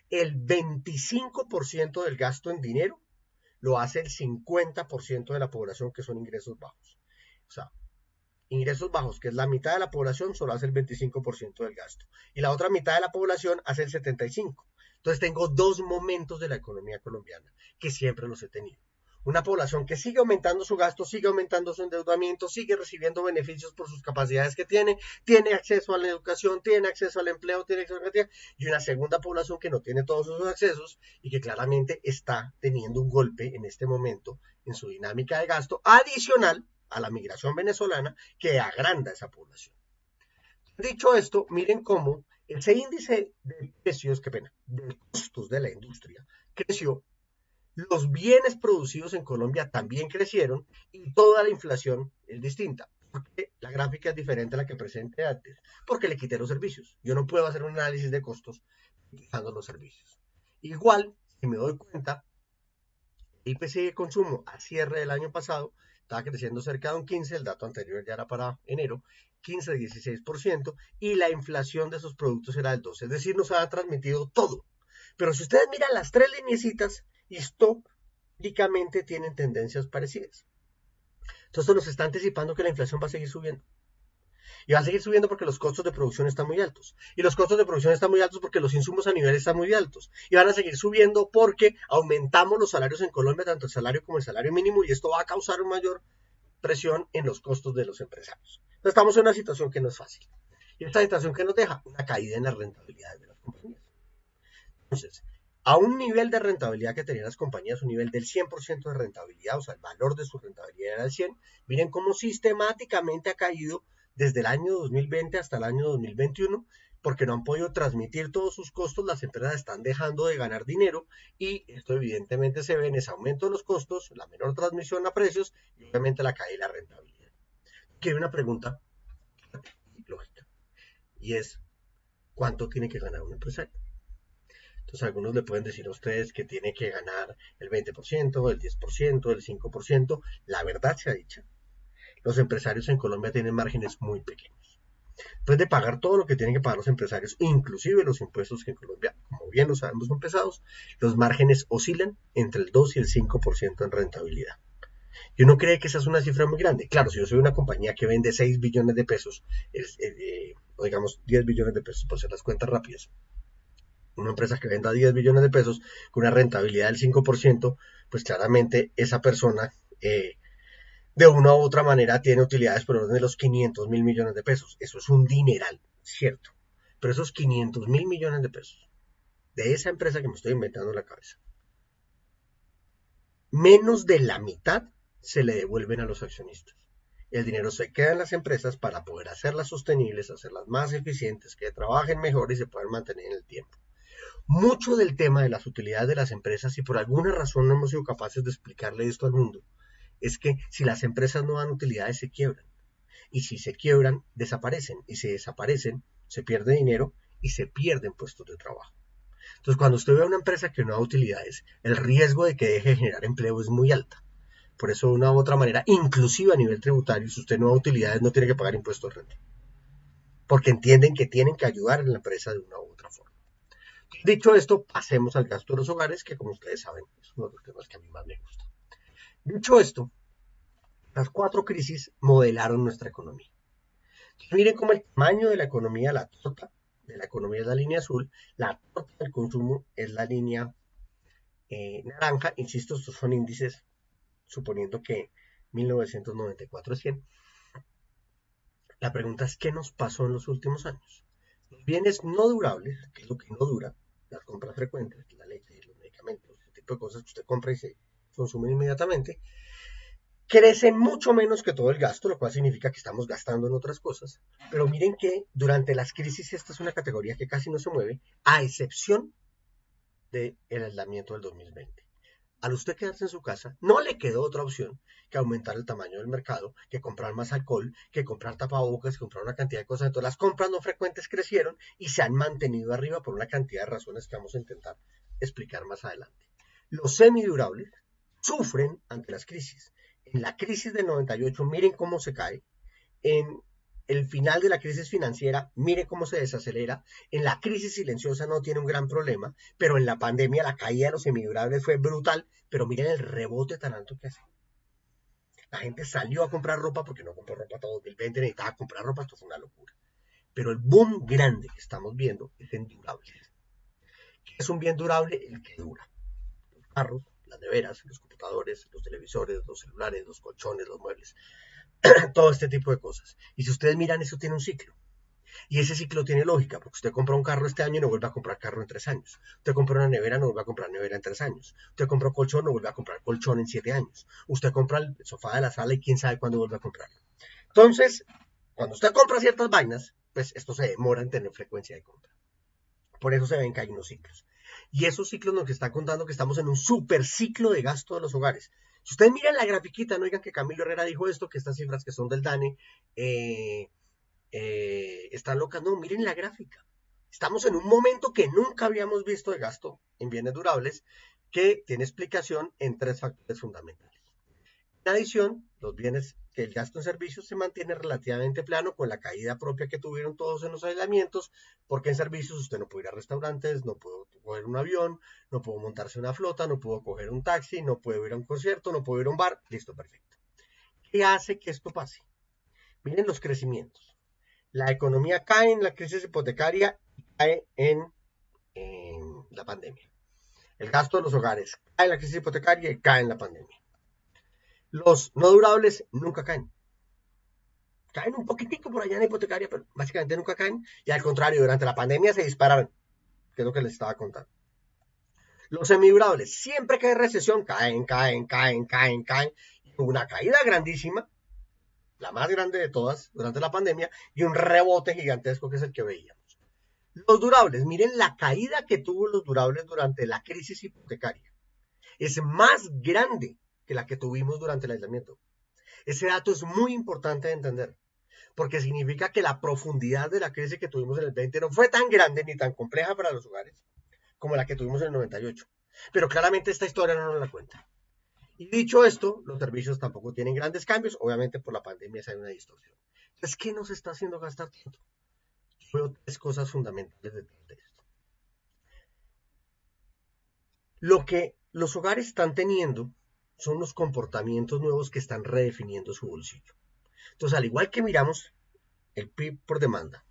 el 25% del gasto en dinero lo hace el 50% de la población, que son ingresos bajos. O sea, ingresos bajos, que es la mitad de la población, solo hace el 25% del gasto. Y la otra mitad de la población hace el 75%. Entonces tengo dos momentos de la economía colombiana que siempre los he tenido. Una población que sigue aumentando su gasto, sigue aumentando su endeudamiento, sigue recibiendo beneficios por sus capacidades que tiene acceso a la educación, tiene acceso al empleo, tiene acceso a la... Y una segunda población que no tiene todos esos accesos y que claramente está teniendo un golpe en este momento en su dinámica de gasto adicional a la migración venezolana que agranda esa población. Dicho esto, miren cómo ese índice de precios, de costos de la industria creció. Los bienes producidos en Colombia también crecieron y toda la inflación es distinta. Porque la gráfica es diferente a la que presenté antes, porque le quité los servicios. Yo no puedo hacer un análisis de costos quitando los servicios. Igual, si me doy cuenta, el IPC de consumo a cierre del año pasado estaba creciendo cerca de un 15%, el dato anterior ya era para enero, 15-16%, y la inflación de esos productos era del 12%, es decir, nos ha transmitido todo. Pero si ustedes miran las tres lineecitas, históricamente tienen tendencias parecidas. Entonces esto nos está anticipando que la inflación va a seguir subiendo. Y va a seguir subiendo porque los costos de producción están muy altos. Y los costos de producción están muy altos porque los insumos a nivel están muy altos. Y van a seguir subiendo porque aumentamos los salarios en Colombia, tanto el salario como el salario mínimo, y esto va a causar una mayor presión en los costos de los empresarios. Entonces estamos en una situación que no es fácil. Y esta situación que nos deja una caída en las rentabilidades de las compañías. Entonces, a un nivel de rentabilidad que tenían las compañías, un nivel del 100% de rentabilidad, o sea, el valor de su rentabilidad era el 100%, miren cómo sistemáticamente ha caído desde el año 2020 hasta el año 2021, porque no han podido transmitir todos sus costos, las empresas están dejando de ganar dinero y esto evidentemente se ve en ese aumento de los costos, la menor transmisión a precios y obviamente la caída de la rentabilidad. Aquí hay una pregunta lógica y es, ¿cuánto tiene que ganar un empresario? Entonces algunos le pueden decir a ustedes que tiene que ganar el 20%, el 10%, el 5%. La verdad sea dicha, los empresarios en Colombia tienen márgenes muy pequeños. Después de pagar todo lo que tienen que pagar los empresarios, inclusive los impuestos que en Colombia, como bien lo sabemos, son pesados, los márgenes oscilan entre el 2 y el 5% en rentabilidad. Y uno cree que esa es una cifra muy grande. Claro, si yo soy una compañía que vende 6 billones de pesos, o digamos 10 billones de pesos, por hacer las cuentas rápidas, una empresa que venda 10 billones de pesos con una rentabilidad del 5%, pues claramente esa persona de una u otra manera tiene utilidades por orden de los 500.000 millones de pesos. Eso es un dineral, cierto. Pero esos 500.000 millones de pesos de esa empresa que me estoy inventando en la cabeza, menos de la mitad se le devuelven a los accionistas. El dinero se queda en las empresas para poder hacerlas sostenibles, hacerlas más eficientes, que trabajen mejor y se puedan mantener en el tiempo. Mucho del tema de las utilidades de las empresas, y por alguna razón no hemos sido capaces de explicarle esto al mundo, es que si las empresas no dan utilidades se quiebran. Y si se quiebran, desaparecen. Y si desaparecen, se pierde dinero y se pierden puestos de trabajo. Entonces, cuando usted ve a una empresa que no da utilidades, el riesgo de que deje de generar empleo es muy alta. Por eso, de una u otra manera, inclusive a nivel tributario, si usted no da utilidades, no tiene que pagar impuestos de renta. Porque entienden que tienen que ayudar a la empresa de una u otra forma. Dicho esto, pasemos al gasto de los hogares, que como ustedes saben, es uno de los temas que a mí más me gusta. Dicho esto, las 4 crisis modelaron nuestra economía. Entonces, miren cómo el tamaño de la economía, la torta, de la economía es la línea azul, la torta del consumo es la línea naranja. Insisto, estos son índices suponiendo que 1994 es 100. La pregunta es, ¿qué nos pasó en los últimos años? Los bienes no durables, que es lo que no dura, las compras frecuentes, la leche, los medicamentos, ese tipo de cosas que usted compra y se consumen inmediatamente, crecen mucho menos que todo el gasto, lo cual significa que estamos gastando en otras cosas. Pero miren que durante las crisis esta es una categoría que casi no se mueve, a excepción del aislamiento del 2020. Al usted quedarse en su casa, no le quedó otra opción que aumentar el tamaño del mercado, que comprar más alcohol, que comprar tapabocas, que comprar una cantidad de cosas. Entonces las compras no frecuentes crecieron y se han mantenido arriba por una cantidad de razones que vamos a intentar explicar más adelante. Los semidurables sufren ante las crisis. En la crisis del 98, miren cómo se cae. En el final de la crisis financiera, mire cómo se desacelera. En la crisis silenciosa no tiene un gran problema, pero en la pandemia la caída de los semidurables fue brutal. Pero miren el rebote tan alto que hace. La gente salió a comprar ropa porque no compró ropa todo 2020, necesitaba comprar ropa, esto fue una locura. Pero el boom grande que estamos viendo es en durables. ¿Qué es un bien durable? El que dura. Los carros, las neveras, los computadores, los televisores, los celulares, los colchones, los muebles. Todo este tipo de cosas. Y si ustedes miran, eso tiene un ciclo. Y ese ciclo tiene lógica, porque usted compra un carro este año y no vuelve a comprar carro en 3 años. Usted compra una nevera, no vuelve a comprar nevera en 3 años. Usted compra un colchón, no vuelve a comprar colchón en 7 años. Usted compra el sofá de la sala y quién sabe cuándo vuelve a comprarlo. Entonces, cuando usted compra ciertas vainas, pues esto se demora en tener frecuencia de compra. Por eso se ven que hay unos ciclos. Y esos ciclos nos están contando que estamos en un super ciclo de gasto de los hogares. Si ustedes miran la grafiquita, no digan que Camilo Herrera dijo esto, que estas cifras que son del DANE están locas. No, miren la gráfica. Estamos en un momento que nunca habíamos visto de gasto en bienes durables, que tiene explicación en 3 factores fundamentales. En adición, los bienes que el gasto en servicios se mantiene relativamente plano con la caída propia que tuvieron todos en los aislamientos, porque en servicios usted no puede ir a restaurantes, no puede coger un avión, no puede montarse una flota, no puede coger un taxi, no puede ir a un concierto, no puede ir a un bar. Listo, perfecto. ¿Qué hace que esto pase? Miren los crecimientos. La economía cae en la crisis hipotecaria y cae en la pandemia. El gasto de los hogares cae en la crisis hipotecaria y cae en la pandemia. Los no durables nunca caen. Caen un poquitico por allá en la hipotecaria, pero básicamente nunca caen. Y al contrario, durante la pandemia se dispararon, que es lo que les estaba contando. Los semidurables, siempre que hay recesión, caen. Una caída grandísima, la más grande de todas durante la pandemia, y un rebote gigantesco que es el que veíamos. Los durables, miren la caída que tuvo los durables durante la crisis hipotecaria. Es más grande que la que tuvimos durante el aislamiento. Ese dato es muy importante de entender, porque significa que la profundidad de la crisis que tuvimos en el 20 no fue tan grande ni tan compleja para los hogares como la que tuvimos en el 98. Pero claramente esta historia no nos la cuenta. Y dicho esto, los servicios tampoco tienen grandes cambios, obviamente por la pandemia hay una distorsión. Entonces, ¿qué nos está haciendo gastar tanto? Yo veo 3 cosas fundamentales detrás de esto. Lo que los hogares están teniendo son los comportamientos nuevos que están redefiniendo su bolsillo. Entonces, al igual que miramos el PIB por demanda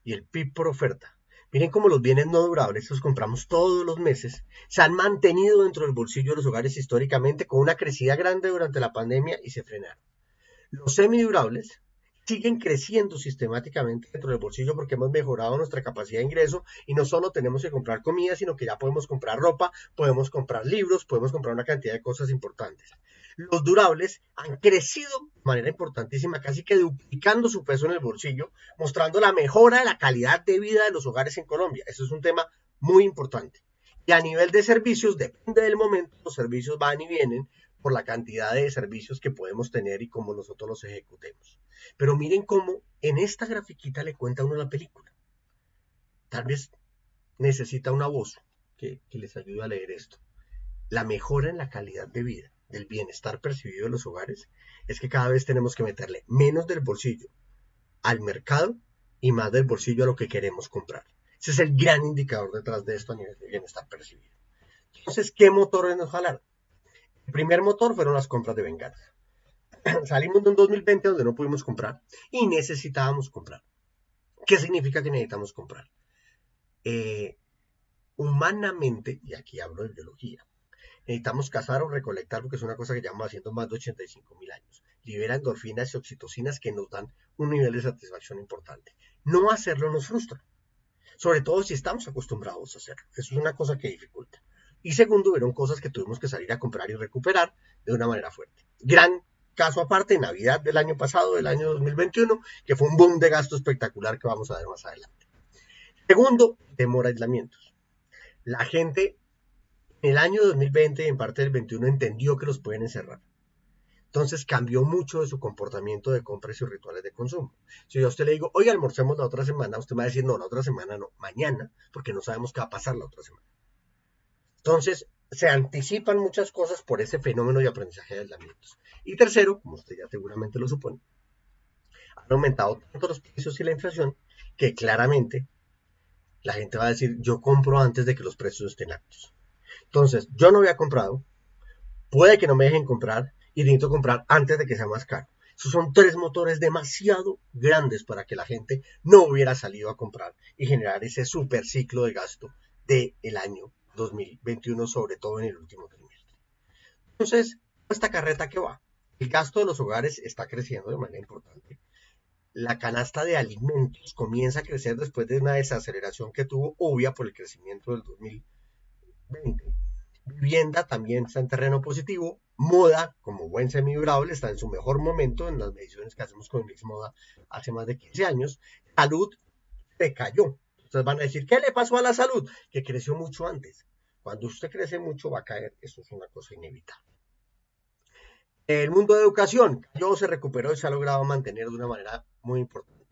y el PIB por oferta, miren cómo los bienes no durables, los compramos todos los meses, se han mantenido dentro del bolsillo de los hogares históricamente con una crecida grande durante la pandemia y se frenaron. Los semidurables siguen creciendo sistemáticamente dentro del bolsillo porque hemos mejorado nuestra capacidad de ingreso y no solo tenemos que comprar comida, sino que ya podemos comprar ropa, podemos comprar libros, podemos comprar una cantidad de cosas importantes. Los durables han crecido de manera importantísima, casi que duplicando su peso en el bolsillo, mostrando la mejora de la calidad de vida de los hogares en Colombia. Eso es un tema muy importante. Y a nivel de servicios, depende del momento, los servicios van y vienen por la cantidad de servicios que podemos tener y cómo nosotros los ejecutemos. Pero miren cómo en esta grafiquita le cuenta uno la película. Tal vez necesita una voz que les ayude a leer esto. La mejora en la calidad de vida, del bienestar percibido de los hogares, es que cada vez tenemos que meterle menos del bolsillo al mercado y más del bolsillo a lo que queremos comprar. Ese es el gran indicador detrás de esto a nivel de bienestar percibido. Entonces, ¿qué motores nos jalaron? El primer motor fueron las compras de venganza. Salimos de un 2020 donde no pudimos comprar y necesitábamos comprar. ¿Qué significa que necesitamos comprar? eh, humanamente, y aquí hablo de biología, necesitamos cazar o recolectar porque es una cosa que llevamos haciendo más de 85.000 años. Libera endorfinas y oxitocinas que nos dan un nivel de satisfacción importante. No hacerlo nos frustra, sobre todo si estamos acostumbrados a hacerlo. Eso es una cosa que dificulta. Y segundo, eran cosas que tuvimos que salir a comprar y recuperar de una manera fuerte. Gran caso aparte, Navidad del año pasado, del año 2021, que fue un boom de gasto espectacular que vamos a ver más adelante. Segundo, temor a aislamientos. La gente en el año 2020 y en parte del 21 entendió que los pueden encerrar. Entonces cambió mucho de su comportamiento de compras y sus rituales de consumo. Si yo a usted le digo, oye, almorcemos la otra semana, usted me va a decir, no, la otra semana no, mañana, porque no sabemos qué va a pasar la otra semana. Entonces, se anticipan muchas cosas por ese fenómeno de aprendizaje de aislamientos. Y tercero, como usted ya seguramente lo supone, han aumentado tanto los precios y la inflación que claramente la gente va a decir, yo compro antes de que los precios estén altos. Entonces, yo no había comprado, puede que no me dejen comprar y necesito comprar antes de que sea más caro. Esos son tres motores demasiado grandes para que la gente no hubiera salido a comprar y generar ese super ciclo de gasto del año 2021, sobre todo en el último trimestre. Entonces, esta carreta que va, el gasto de los hogares está creciendo de manera importante. La canasta de alimentos comienza a crecer después de una desaceleración que tuvo obvia por el crecimiento del 2020. Vivienda también está en terreno positivo. Moda, como buen semidurable, está en su mejor momento en las mediciones que hacemos con el Mix Moda hace más de 15 años. Salud se cayó. Entonces van a decir, ¿qué le pasó a la salud? Que creció mucho antes. Cuando usted crece mucho va a caer. Eso es una cosa inevitable. El mundo de educación cayó, se recuperó y se ha logrado mantener de una manera muy importante.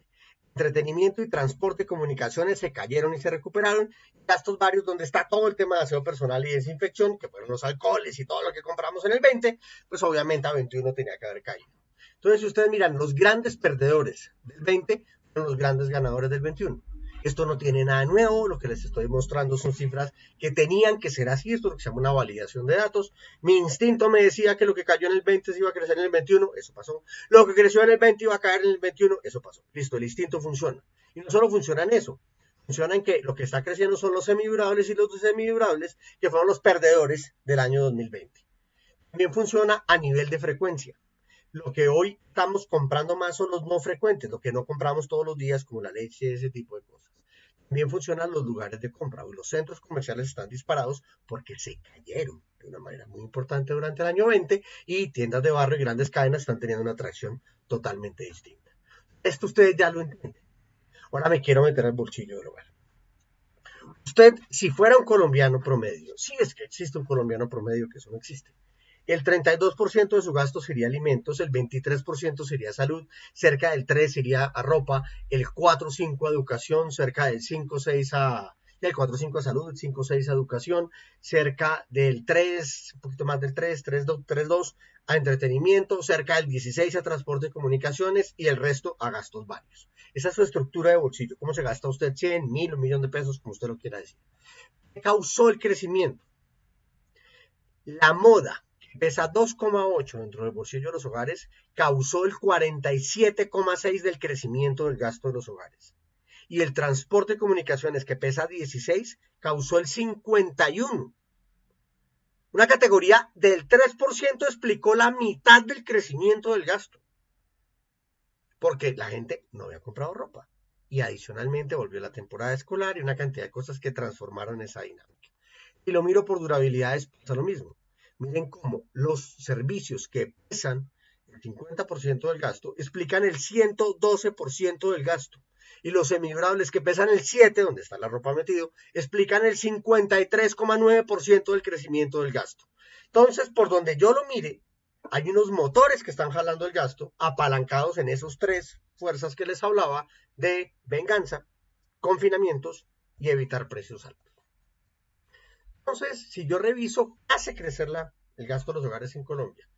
Entretenimiento y transporte, comunicaciones se cayeron y se recuperaron. Gastos varios donde está todo el tema de aseo personal y desinfección, que fueron los alcoholes y todo lo que compramos en el 20, pues obviamente a 21 tenía que haber caído. Entonces, si ustedes miran, los grandes perdedores del 20 fueron los grandes ganadores del 21. Esto no tiene nada nuevo, lo que les estoy mostrando son cifras que tenían que ser así, esto es lo que se llama una validación de datos. Mi instinto me decía que lo que cayó en el 20 se iba a crecer en el 21, eso pasó. Lo que creció en el 20 iba a caer en el 21, eso pasó. Listo, el instinto funciona. Y no solo funciona en eso, funciona en que lo que está creciendo son los semidurables y los semidurables, que fueron los perdedores del año 2020. También funciona a nivel de frecuencia. Lo que hoy estamos comprando más son los no frecuentes, lo que no compramos todos los días, como la leche, ese tipo de cosas. También funcionan los lugares de compra. Los centros comerciales están disparados porque se cayeron de una manera muy importante durante el año 20 y tiendas de barrio y grandes cadenas están teniendo una atracción totalmente distinta. Esto ustedes ya lo entienden. Ahora me quiero meter al bolsillo del hogar. Usted, si fuera un colombiano promedio, si es que existe un colombiano promedio, que eso no existe, el 32% de su gasto sería alimentos, el 23% sería salud, cerca del 3% sería a ropa, el 4,5% a educación, cerca del 5,6% el 4,5% a salud, el 5,6% a educación, cerca del 3%, un poquito más del 3,2%, 3,2% a entretenimiento, cerca del 16% a transporte y comunicaciones y el resto a gastos varios. Esa es su estructura de bolsillo. ¿Cómo se gasta usted 100, 1.000, 1.000.000 de pesos, como usted lo quiera decir? ¿Qué causó el crecimiento? La moda, que pesa 2,8 dentro del bolsillo de los hogares, causó el 47,6 del crecimiento del gasto de los hogares. Y el transporte y comunicaciones, que pesa 16, causó el 51. Una categoría del 3% explicó la mitad del crecimiento del gasto. Porque la gente no había comprado ropa. Y adicionalmente volvió la temporada escolar y una cantidad de cosas que transformaron esa dinámica. Y lo miro por durabilidades, pasa lo mismo. Miren cómo los servicios que pesan el 50% del gasto explican el 112% del gasto. Y los semidurables que pesan el 7%, donde está la ropa metido, explican el 53,9% del crecimiento del gasto. Entonces, por donde yo lo mire, hay unos motores que están jalando el gasto, apalancados en esos tres fuerzas que les hablaba de venganza, confinamientos y evitar precios altos. Entonces, si yo reviso, hace crecer el gasto de los hogares en Colombia.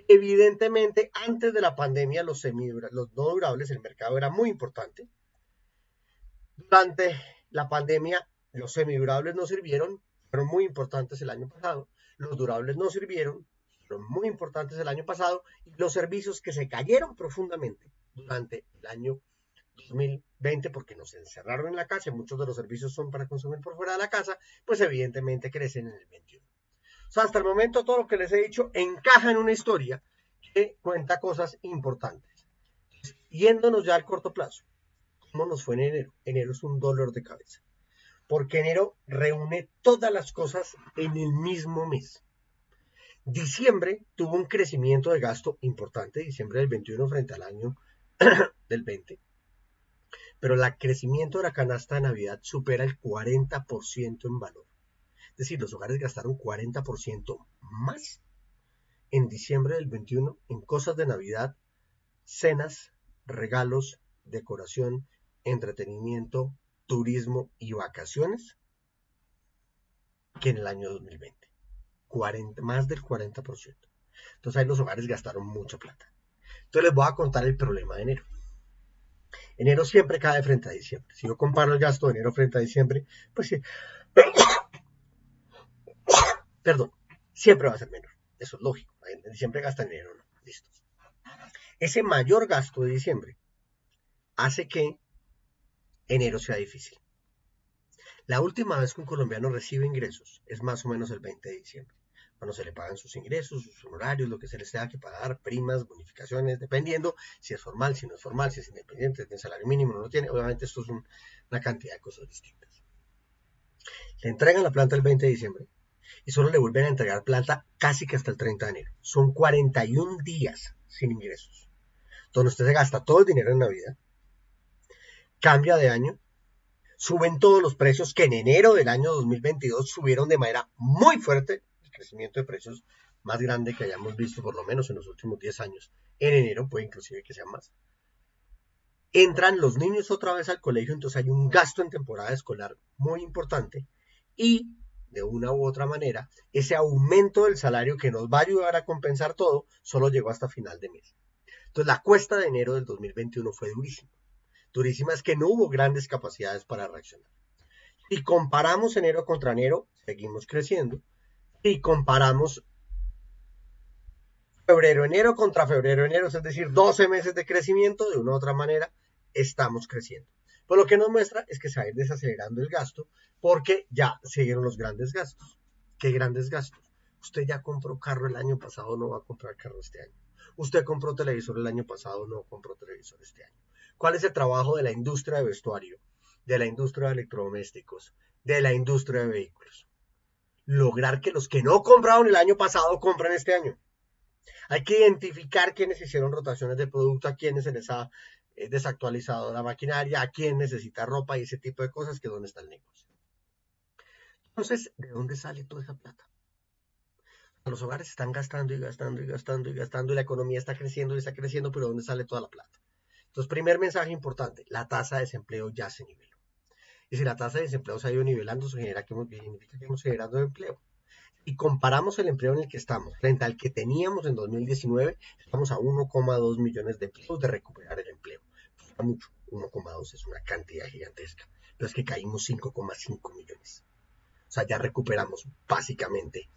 Evidentemente, antes de la pandemia, los no durables, el mercado era muy importante. Durante la pandemia, los semidurables no sirvieron, fueron muy importantes el año pasado. Los durables no sirvieron, fueron muy importantes el año pasado. Y los servicios que se cayeron profundamente durante el año 2020, porque nos encerraron en la casa y muchos de los servicios son para consumir por fuera de la casa, pues evidentemente crecen en el 21. O sea, hasta el momento todo lo que les he dicho encaja en una historia que cuenta cosas importantes. Yéndonos ya al corto plazo, ¿cómo nos fue en enero? Enero es un dolor de cabeza, porque enero reúne todas las cosas en el mismo mes. Diciembre tuvo un crecimiento de gasto importante, diciembre del 21 frente al año del 20, pero el crecimiento de la canasta de Navidad supera el 40% en valor. Es decir, los hogares gastaron 40% más en diciembre del 21 en cosas de Navidad, cenas, regalos, decoración, entretenimiento, turismo y vacaciones que en el año 2020. Más del 40%. Entonces ahí los hogares gastaron mucha plata. Entonces les voy a contar el problema de enero. Enero siempre cae frente a diciembre. Si yo comparo el gasto de enero frente a diciembre, pues sí, perdón, siempre va a ser menor. Eso es lógico. En diciembre gasta en enero, no. Listo. Ese mayor gasto de diciembre hace que enero sea difícil. La última vez que un colombiano recibe ingresos es más o menos el 20 de diciembre, cuando se le pagan sus ingresos, sus honorarios, lo que se les tenga que pagar, primas, bonificaciones, dependiendo si es formal, si no es formal, si es independiente, si tiene salario mínimo, no lo tiene. Obviamente esto es una cantidad de cosas distintas. Le entregan la planta el 20 de diciembre y solo le vuelven a entregar planta casi que hasta el 30 de enero. Son 41 días sin ingresos, donde usted se gasta todo el dinero en Navidad, cambia de año, suben todos los precios que en enero del año 2022 subieron de manera muy fuerte, el crecimiento de precios más grande que hayamos visto por lo menos en los últimos 10 años. En enero puede inclusive que sea más. Entran los niños otra vez al colegio, entonces hay un gasto en temporada escolar muy importante y de una u otra manera ese aumento del salario que nos va a ayudar a compensar todo solo llegó hasta final de mes. Entonces la cuesta de enero del 2021 fue durísima. Durísima es que no hubo grandes capacidades para reaccionar. Si comparamos enero contra enero, seguimos creciendo. Si comparamos febrero, enero contra febrero, enero, es decir, 12 meses de crecimiento, de una u otra manera, estamos creciendo. Pues lo que nos muestra es que se va a ir desacelerando el gasto porque ya siguieron los grandes gastos. ¿Qué grandes gastos? Usted ya compró carro el año pasado, no va a comprar carro este año. Usted compró televisor el año pasado, no compró televisor este año. ¿Cuál es el trabajo de la industria de vestuario, de la industria de electrodomésticos, de la industria de vehículos? Lograr que los que no compraron el año pasado compren este año. Hay que identificar quiénes hicieron rotaciones de producto, a quiénes se les ha desactualizado la maquinaria, a quién necesita ropa y ese tipo de cosas, que es donde está el negocio. Entonces, ¿de dónde sale toda esa plata? Los hogares están gastando y gastando y gastando y gastando y la economía está creciendo y está creciendo, pero ¿de dónde sale toda la plata? Entonces, primer mensaje importante, la tasa de desempleo ya se niveló. Y si la tasa de desempleo se ha ido nivelando, eso significa que hemos generando empleo. Y comparamos el empleo en el que estamos frente al que teníamos en 2019, estamos a 1,2 millones de empleos de recuperar el empleo. Está mucho, 1,2 es una cantidad gigantesca, pero es que caímos 5,5 millones. O sea, ya recuperamos básicamente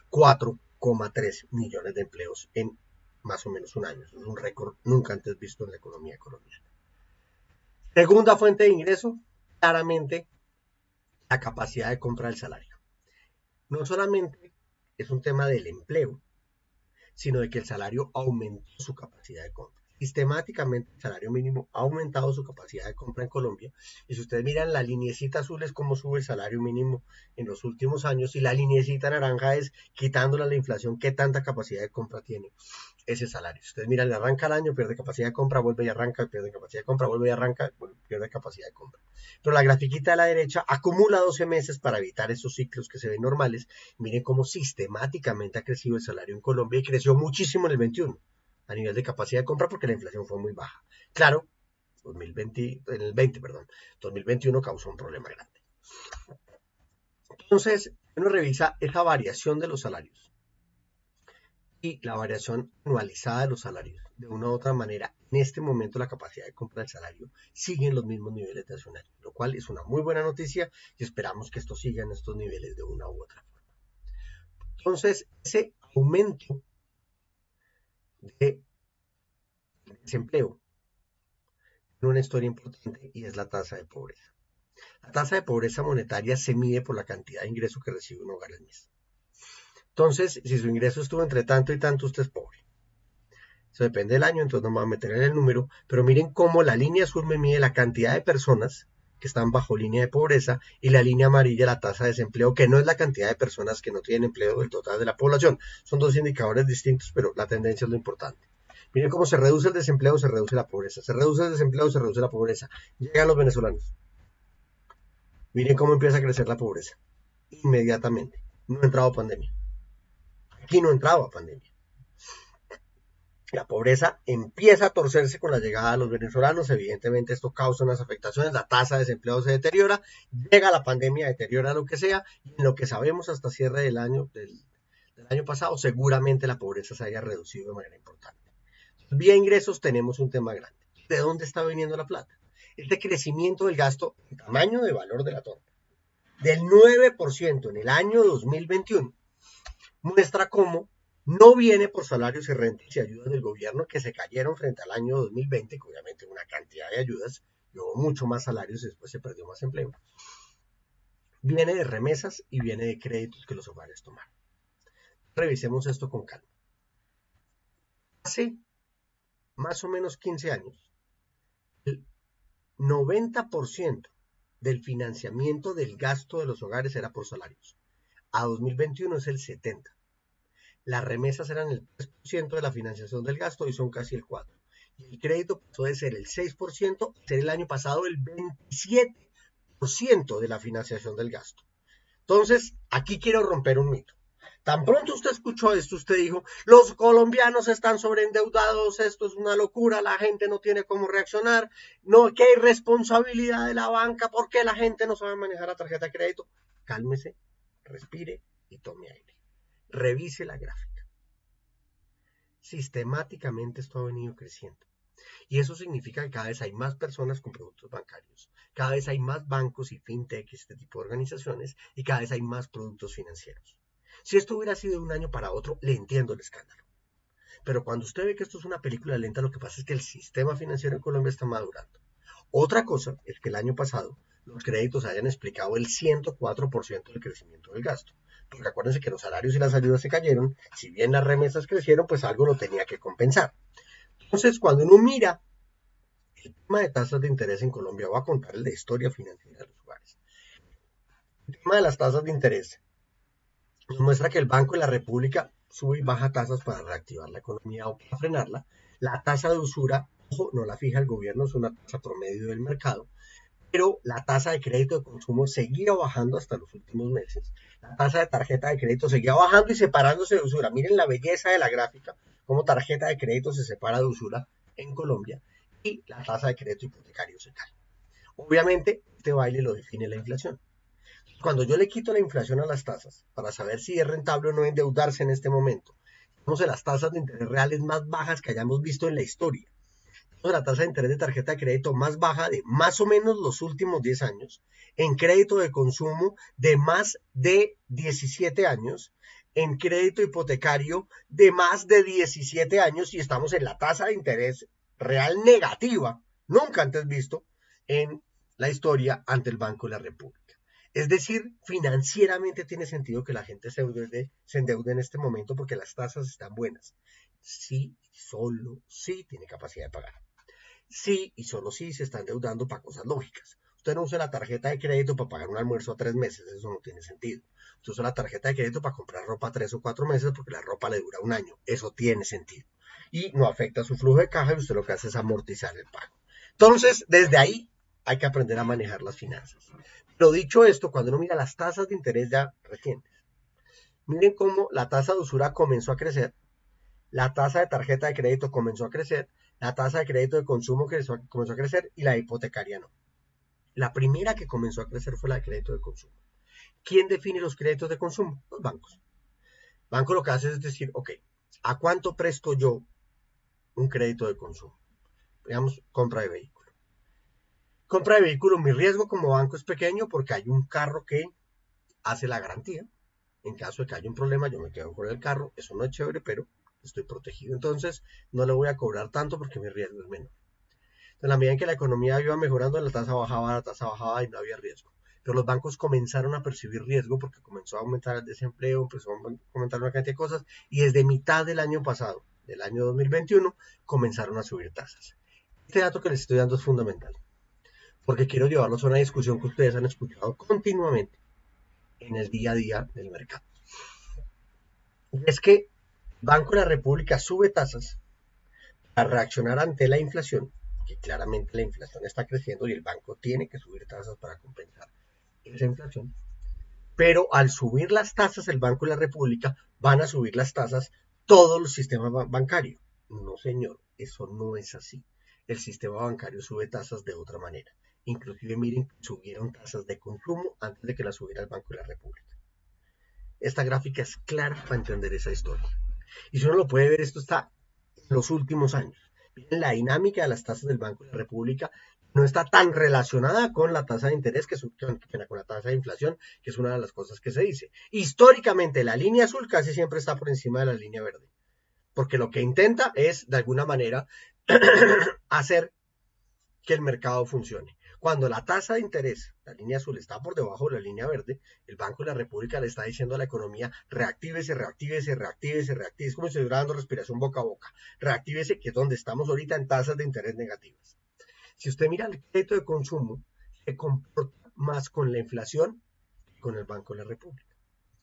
4,3 millones de empleos en más o menos un año. Es un récord nunca antes visto en la economía colombiana. Segunda fuente de ingreso, claramente la capacidad de compra del salario. No solamente es un tema del empleo, sino de que el salario aumentó su capacidad de compra. Sistemáticamente el salario mínimo ha aumentado su capacidad de compra en Colombia. Y si ustedes miran la lineecita azul es cómo sube el salario mínimo en los últimos años y la lineecita naranja es quitándole a la inflación qué tanta capacidad de compra tiene ese salario. Si ustedes miran, le arranca el año, pierde capacidad de compra, vuelve y arranca, pierde capacidad de compra, vuelve y arranca, pierde capacidad de compra. Pero la grafiquita de la derecha acumula 12 meses para evitar esos ciclos que se ven normales. Miren cómo sistemáticamente ha crecido el salario en Colombia y creció muchísimo en el 21 a nivel de capacidad de compra porque la inflación fue muy baja. Claro, 2021 causó un problema grande. Entonces, uno revisa esa variación de los salarios y la variación anualizada de los salarios. De una u otra manera, en este momento la capacidad de compra del salario sigue en los mismos niveles de hace un año, lo cual es una muy buena noticia y esperamos que esto siga en estos niveles de una u otra forma. Entonces, ese aumento de desempleo una historia importante y es la tasa de pobreza. La tasa de pobreza monetaria se mide por la cantidad de ingreso que recibe un hogar al mes. Entonces, si su ingreso estuvo entre tanto y tanto, usted es pobre. Eso depende del año, entonces no me voy a meter en el número, pero miren cómo la línea azul me mide la cantidad de personas que están bajo línea de pobreza y la línea amarilla la tasa de desempleo, que no es la cantidad de personas que no tienen empleo del total de la población. Son dos indicadores distintos, pero la tendencia es lo importante. Miren cómo se reduce el desempleo, se reduce la pobreza. Se reduce el desempleo, se reduce la pobreza. Llegan los venezolanos. Miren cómo empieza a crecer la pobreza. Inmediatamente. No ha entrado pandemia. Aquí no ha entrado pandemia. La pobreza empieza a torcerse con la llegada de los venezolanos, evidentemente esto causa unas afectaciones, la tasa de desempleo se deteriora, llega la pandemia, deteriora lo que sea, y en lo que sabemos hasta cierre del año pasado, seguramente la pobreza se haya reducido de manera importante. Vía ingresos tenemos un tema grande. ¿De dónde está viniendo la plata? El decrecimiento del gasto en tamaño de valor de la torta, del 9% en el año 2021, muestra cómo no viene por salarios y rentas y ayudas del gobierno que se cayeron frente al año 2020, que obviamente una cantidad de ayudas, hubo mucho más salarios y después se perdió más empleo. Viene de remesas y viene de créditos que los hogares tomaron. Revisemos esto con calma. Hace más o menos 15 años, el 90% del financiamiento del gasto de los hogares era por salarios. A 2021 es el 70%. Las remesas eran el 3% de la financiación del gasto y son casi el 4%. Y el crédito pasó de ser el 6% a ser el año pasado el 27% de la financiación del gasto. Entonces, aquí quiero romper un mito. Tan pronto usted escuchó esto, usted dijo, los colombianos están sobreendeudados, esto es una locura, la gente no tiene cómo reaccionar, no, que hay responsabilidad de la banca, ¿por qué la gente no sabe manejar la tarjeta de crédito? Cálmese, respire y tome aire. Revise la gráfica. Sistemáticamente esto ha venido creciendo. Y eso significa que cada vez hay más personas con productos bancarios, cada vez hay más bancos y fintech y este tipo de organizaciones, y cada vez hay más productos financieros. Si esto hubiera sido de un año para otro, le entiendo el escándalo. Pero cuando usted ve que esto es una película lenta, lo que pasa es que el sistema financiero en Colombia está madurando. Otra cosa es que el año pasado los créditos hayan explicado el 104% del crecimiento del gasto. Porque acuérdense que los salarios y las ayudas se cayeron, si bien las remesas crecieron, pues algo lo tenía que compensar. Entonces, cuando uno mira el tema de tasas de interés en Colombia, voy a contarles la historia financiera de los hogares. El tema de las tasas de interés nos muestra que el Banco de la República sube y baja tasas para reactivar la economía o para frenarla. La tasa de usura, ojo, no la fija el gobierno, es una tasa promedio del mercado, pero la tasa de crédito de consumo seguía bajando hasta los últimos meses. La tasa de tarjeta de crédito seguía bajando y separándose de usura. Miren la belleza de la gráfica, cómo tarjeta de crédito se separa de usura en Colombia y la tasa de crédito hipotecario se cae. Obviamente, este baile lo define la inflación. Cuando yo le quito la inflación a las tasas para saber si es rentable o no endeudarse en este momento, estamos en las tasas de interés reales más bajas que hayamos visto en la historia. La tasa de interés de tarjeta de crédito más baja de más o menos los últimos 10 años, en crédito de consumo de más de 17 años, en crédito hipotecario de más de 17 años y estamos en la tasa de interés real negativa, nunca antes visto en la historia ante el Banco de la República. Es decir, financieramente tiene sentido que la gente se endeude en este momento porque las tasas están buenas. Sí, solo sí tiene capacidad de pagar. Sí y solo sí se está endeudando para cosas lógicas. Usted no usa la tarjeta de crédito para pagar un almuerzo a 3 meses, eso no tiene sentido. Usted usa la tarjeta de crédito para comprar ropa a 3 o 4 meses porque la ropa le dura un año, eso tiene sentido. Y no afecta su flujo de caja y usted lo que hace es amortizar el pago. Entonces, desde ahí hay que aprender a manejar las finanzas. Pero dicho esto, cuando uno mira las tasas de interés ya recientes, miren cómo la tasa de usura comenzó a crecer, la tasa de tarjeta de crédito comenzó a crecer, la tasa de crédito de consumo comenzó a crecer y la hipotecaria no. La primera que comenzó a crecer fue la de crédito de consumo. ¿Quién define los créditos de consumo? Los bancos. El banco lo que hace es decir, ok, ¿a cuánto presto yo un crédito de consumo? Digamos, compra de vehículo. Compra de vehículo, mi riesgo como banco es pequeño porque hay un carro que hace la garantía. En caso de que haya un problema, yo me quedo con el carro. Eso no es chévere, pero estoy protegido. Entonces, no le voy a cobrar tanto porque mi riesgo es menor. En la medida en que la economía iba mejorando, la tasa bajaba y no había riesgo. Pero los bancos comenzaron a percibir riesgo porque comenzó a aumentar el desempleo, empezó a aumentar una cantidad de cosas y desde mitad del año pasado, del año 2021, comenzaron a subir tasas. Este dato que les estoy dando es fundamental porque quiero llevarlos a una discusión que ustedes han escuchado continuamente en el día a día del mercado. Y es que el Banco de la República sube tasas para reaccionar ante la inflación, que claramente la inflación está creciendo y el banco tiene que subir tasas para compensar esa inflación. Pero al subir las tasas el Banco de la República, van a subir las tasas todos los sistemas bancarios. No, señor, eso no es así. El sistema bancario sube tasas de otra manera. Inclusive miren, subieron tasas de consumo antes de que las subiera el Banco de la República. Esta gráfica es clara para entender esa historia. Y si uno lo puede ver, esto está en los últimos años. Miren, la dinámica de las tasas del Banco de la República no está tan relacionada con la tasa de interés, con la tasa de inflación, que es una de las cosas que se dice. Históricamente, la línea azul casi siempre está por encima de la línea verde, porque lo que intenta es, de alguna manera, hacer que el mercado funcione. Cuando la tasa de interés, la línea azul, está por debajo de la línea verde, el Banco de la República le está diciendo a la economía, reactívese, reactívese, reactívese, reactívese, es como si estuviera dando respiración boca a boca, reactívese, que es donde estamos ahorita en tasas de interés negativas. Si usted mira el crédito de consumo, se comporta más con la inflación que con el Banco de la República.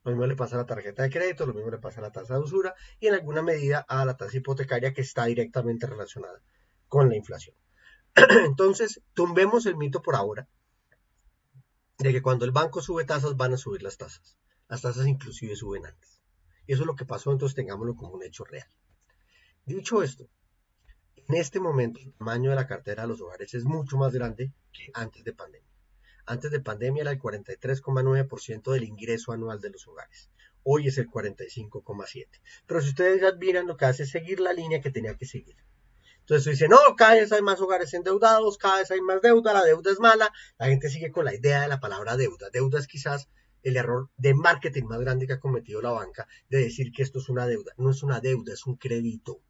Lo mismo le pasa a la tarjeta de crédito, lo mismo le pasa a la tasa de usura y en alguna medida a la tasa hipotecaria que está directamente relacionada con la inflación. Entonces, tumbemos el mito por ahora de que cuando el banco sube tasas van a subir las tasas. Las tasas inclusive suben antes. Y eso es lo que pasó, entonces tengámoslo como un hecho real. Dicho esto, en este momento el tamaño de la cartera de los hogares es mucho más grande que antes de pandemia. Antes de pandemia era el 43,9% del ingreso anual de los hogares. Hoy es el 45,7%. Pero si ustedes ya miran, lo que hace es seguir la línea que tenía que seguir. Entonces dice, no, cada vez hay más hogares endeudados, cada vez hay más deuda, la deuda es mala. La gente sigue con la idea de la palabra deuda. Deuda es quizás el error de marketing más grande que ha cometido la banca de decir que esto es una deuda. No es una deuda, es un crédito.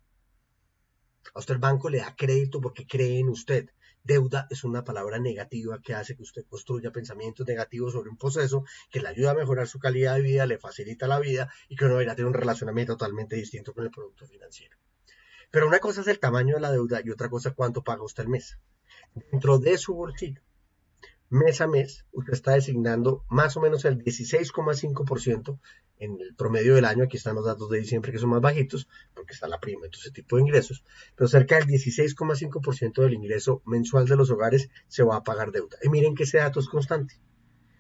A usted el banco le da crédito porque cree en usted. Deuda es una palabra negativa que hace que usted construya pensamientos negativos sobre un proceso que le ayuda a mejorar su calidad de vida, le facilita la vida y que uno debería tener un relacionamiento totalmente distinto con el producto financiero. Pero una cosa es el tamaño de la deuda y otra cosa es cuánto paga usted al mes. Dentro de su bolsillo, mes a mes, usted está designando más o menos el 16,5% en el promedio del año. Aquí están los datos de diciembre que son más bajitos, porque está la prima y todo ese tipo de ingresos. Pero cerca del 16,5% del ingreso mensual de los hogares se va a pagar deuda. Y miren que ese dato es constante.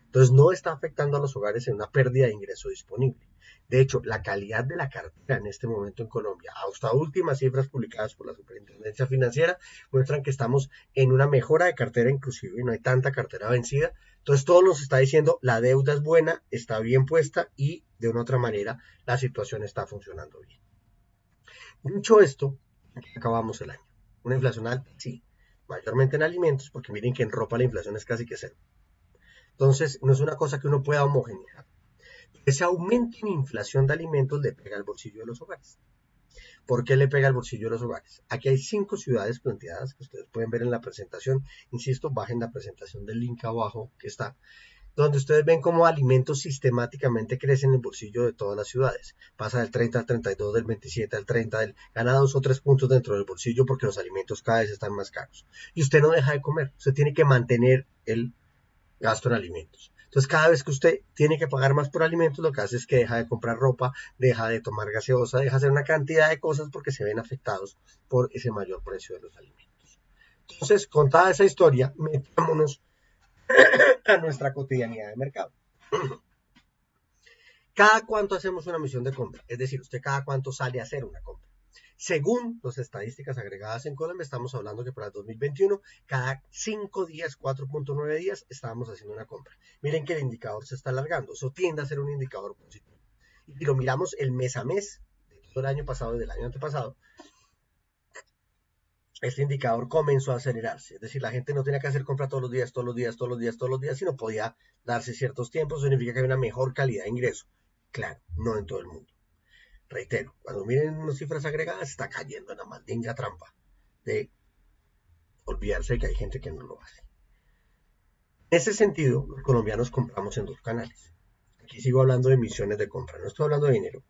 Entonces no está afectando a los hogares en una pérdida de ingreso disponible. De hecho, la calidad de la cartera en este momento en Colombia, hasta últimas cifras publicadas por la Superintendencia Financiera, muestran que estamos en una mejora de cartera inclusive y no hay tanta cartera vencida. Entonces todo nos está diciendo la deuda es buena, está bien puesta y de una otra manera la situación está funcionando bien. Dicho esto, acabamos el año. Una inflación alta, sí, mayormente en alimentos, porque miren que en ropa la inflación es casi que cero. Entonces, no es una cosa que uno pueda homogeneizar. Ese aumento en inflación de alimentos le pega al bolsillo de los hogares. ¿Por qué le pega al bolsillo de los hogares? Aquí hay 5 ciudades planteadas que ustedes pueden ver en la presentación. Insisto, bajen la presentación del link abajo que está, donde ustedes ven cómo alimentos sistemáticamente crecen en el bolsillo de todas las ciudades. Pasa del 30 al 32, del 27 al 30, gana 2 o 3 puntos dentro del bolsillo porque los alimentos cada vez están más caros. Y usted no deja de comer, usted tiene que mantener el gasto en alimentos. Entonces, cada vez que usted tiene que pagar más por alimentos, lo que hace es que deja de comprar ropa, deja de tomar gaseosa, deja de hacer una cantidad de cosas porque se ven afectados por ese mayor precio de los alimentos. Entonces, contada esa historia, metámonos a nuestra cotidianidad de mercado. ¿Cada cuánto hacemos una misión de compra? Es decir, usted cada cuánto sale a hacer una compra. Según las estadísticas agregadas en Colombia, estamos hablando que para el 2021, cada 5 días, 4.9 días, estábamos haciendo una compra. Miren que el indicador se está alargando. Eso tiende a ser un indicador positivo. Y si lo miramos el mes a mes, de todo el año pasado y del año antepasado, este indicador comenzó a acelerarse. Es decir, la gente no tenía que hacer compra todos los días, todos los días, todos los días, todos los días, sino podía darse ciertos tiempos. Eso significa que hay una mejor calidad de ingreso. Claro, no en todo el mundo. Reitero, cuando miren unas cifras agregadas, está cayendo en la maldita trampa de olvidarse de que hay gente que no lo hace. En ese sentido, los colombianos compramos en dos canales. Aquí sigo hablando de misiones de compra, no estoy hablando de dinero,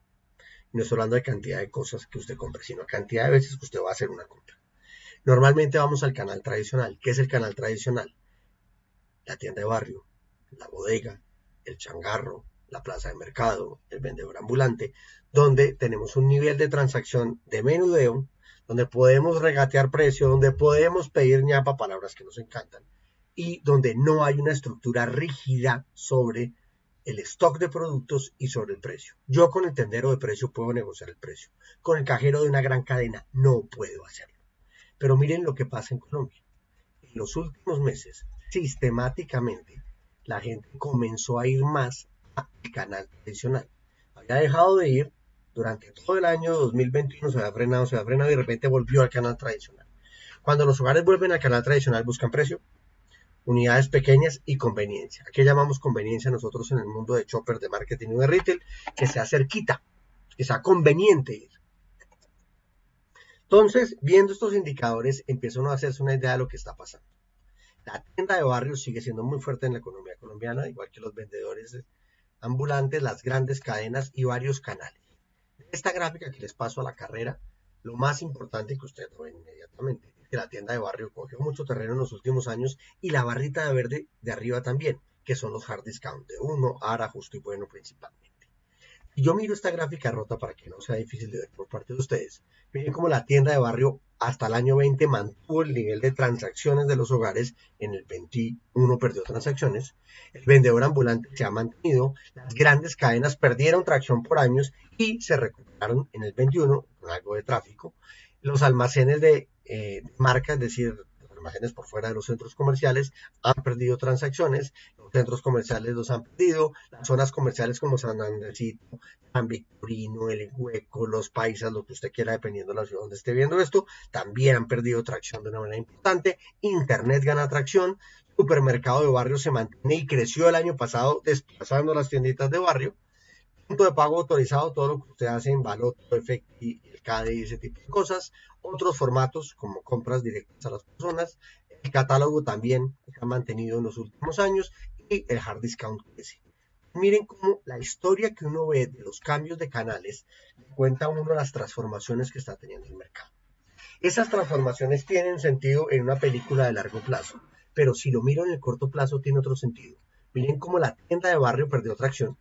no estoy hablando de cantidad de cosas que usted compre, sino cantidad de veces que usted va a hacer una compra. Normalmente vamos al canal tradicional. ¿Qué es el canal tradicional? La tienda de barrio, la bodega, el changarro, la plaza de mercado, el vendedor ambulante, donde tenemos un nivel de transacción de menudeo, donde podemos regatear precio, donde podemos pedir ñapa, palabras que nos encantan, y donde no hay una estructura rígida sobre el stock de productos y sobre el precio. Yo con el tendero de precio puedo negociar el precio. Con el cajero de una gran cadena no puedo hacerlo. Pero miren lo que pasa en Colombia. En los últimos meses, sistemáticamente, la gente comenzó a ir más al canal tradicional. Había dejado de ir durante todo el año 2021, se había frenado y de repente volvió al canal tradicional. Cuando los hogares vuelven al canal tradicional buscan precio, unidades pequeñas y conveniencia. ¿A qué llamamos conveniencia nosotros en el mundo de shopper, de marketing y de retail? Que sea cerquita, que sea conveniente ir. Entonces, viendo estos indicadores, empieza uno a hacerse una idea de lo que está pasando. La tienda de barrio sigue siendo muy fuerte en la economía colombiana, igual que los vendedores ambulantes, las grandes cadenas y varios canales. Esta gráfica que les paso a la carrera, lo más importante que ustedes lo ven inmediatamente es que la tienda de barrio cogió mucho terreno en los últimos años y la barrita de verde de arriba también, que son los hard discount de Uno, Ara, Justo y Bueno principalmente. Si yo miro esta gráfica rota para que no sea difícil de ver por parte de ustedes, miren cómo la tienda de barrio hasta el año 20 mantuvo el nivel de transacciones de los hogares, en el 21 perdió transacciones, el vendedor ambulante se ha mantenido, las grandes cadenas perdieron tracción por años y se recuperaron en el 21 con algo de tráfico, los almacenes de marca, es decir, los almacenes por fuera de los centros comerciales han perdido transacciones, los centros comerciales los han perdido, las zonas comerciales como San Andresito, San Victorino, el Hueco, los Paisas, lo que usted quiera, dependiendo de la ciudad donde esté viendo esto, también han perdido tracción de una manera importante. Internet gana tracción, supermercado de barrio se mantiene y creció el año pasado desplazando las tienditas de barrio. Punto de pago autorizado, todo lo que usted hace en Baloto, Efecti, el CADE y ese tipo de cosas. Otros formatos como compras directas a las personas. El catálogo también se ha mantenido en los últimos años y el hard discount crece. Miren cómo la historia que uno ve de los cambios de canales cuenta a uno las transformaciones que está teniendo el mercado. Esas transformaciones tienen sentido en una película de largo plazo, pero si lo miro en el corto plazo tiene otro sentido. Miren cómo la tienda de barrio perdió tracción,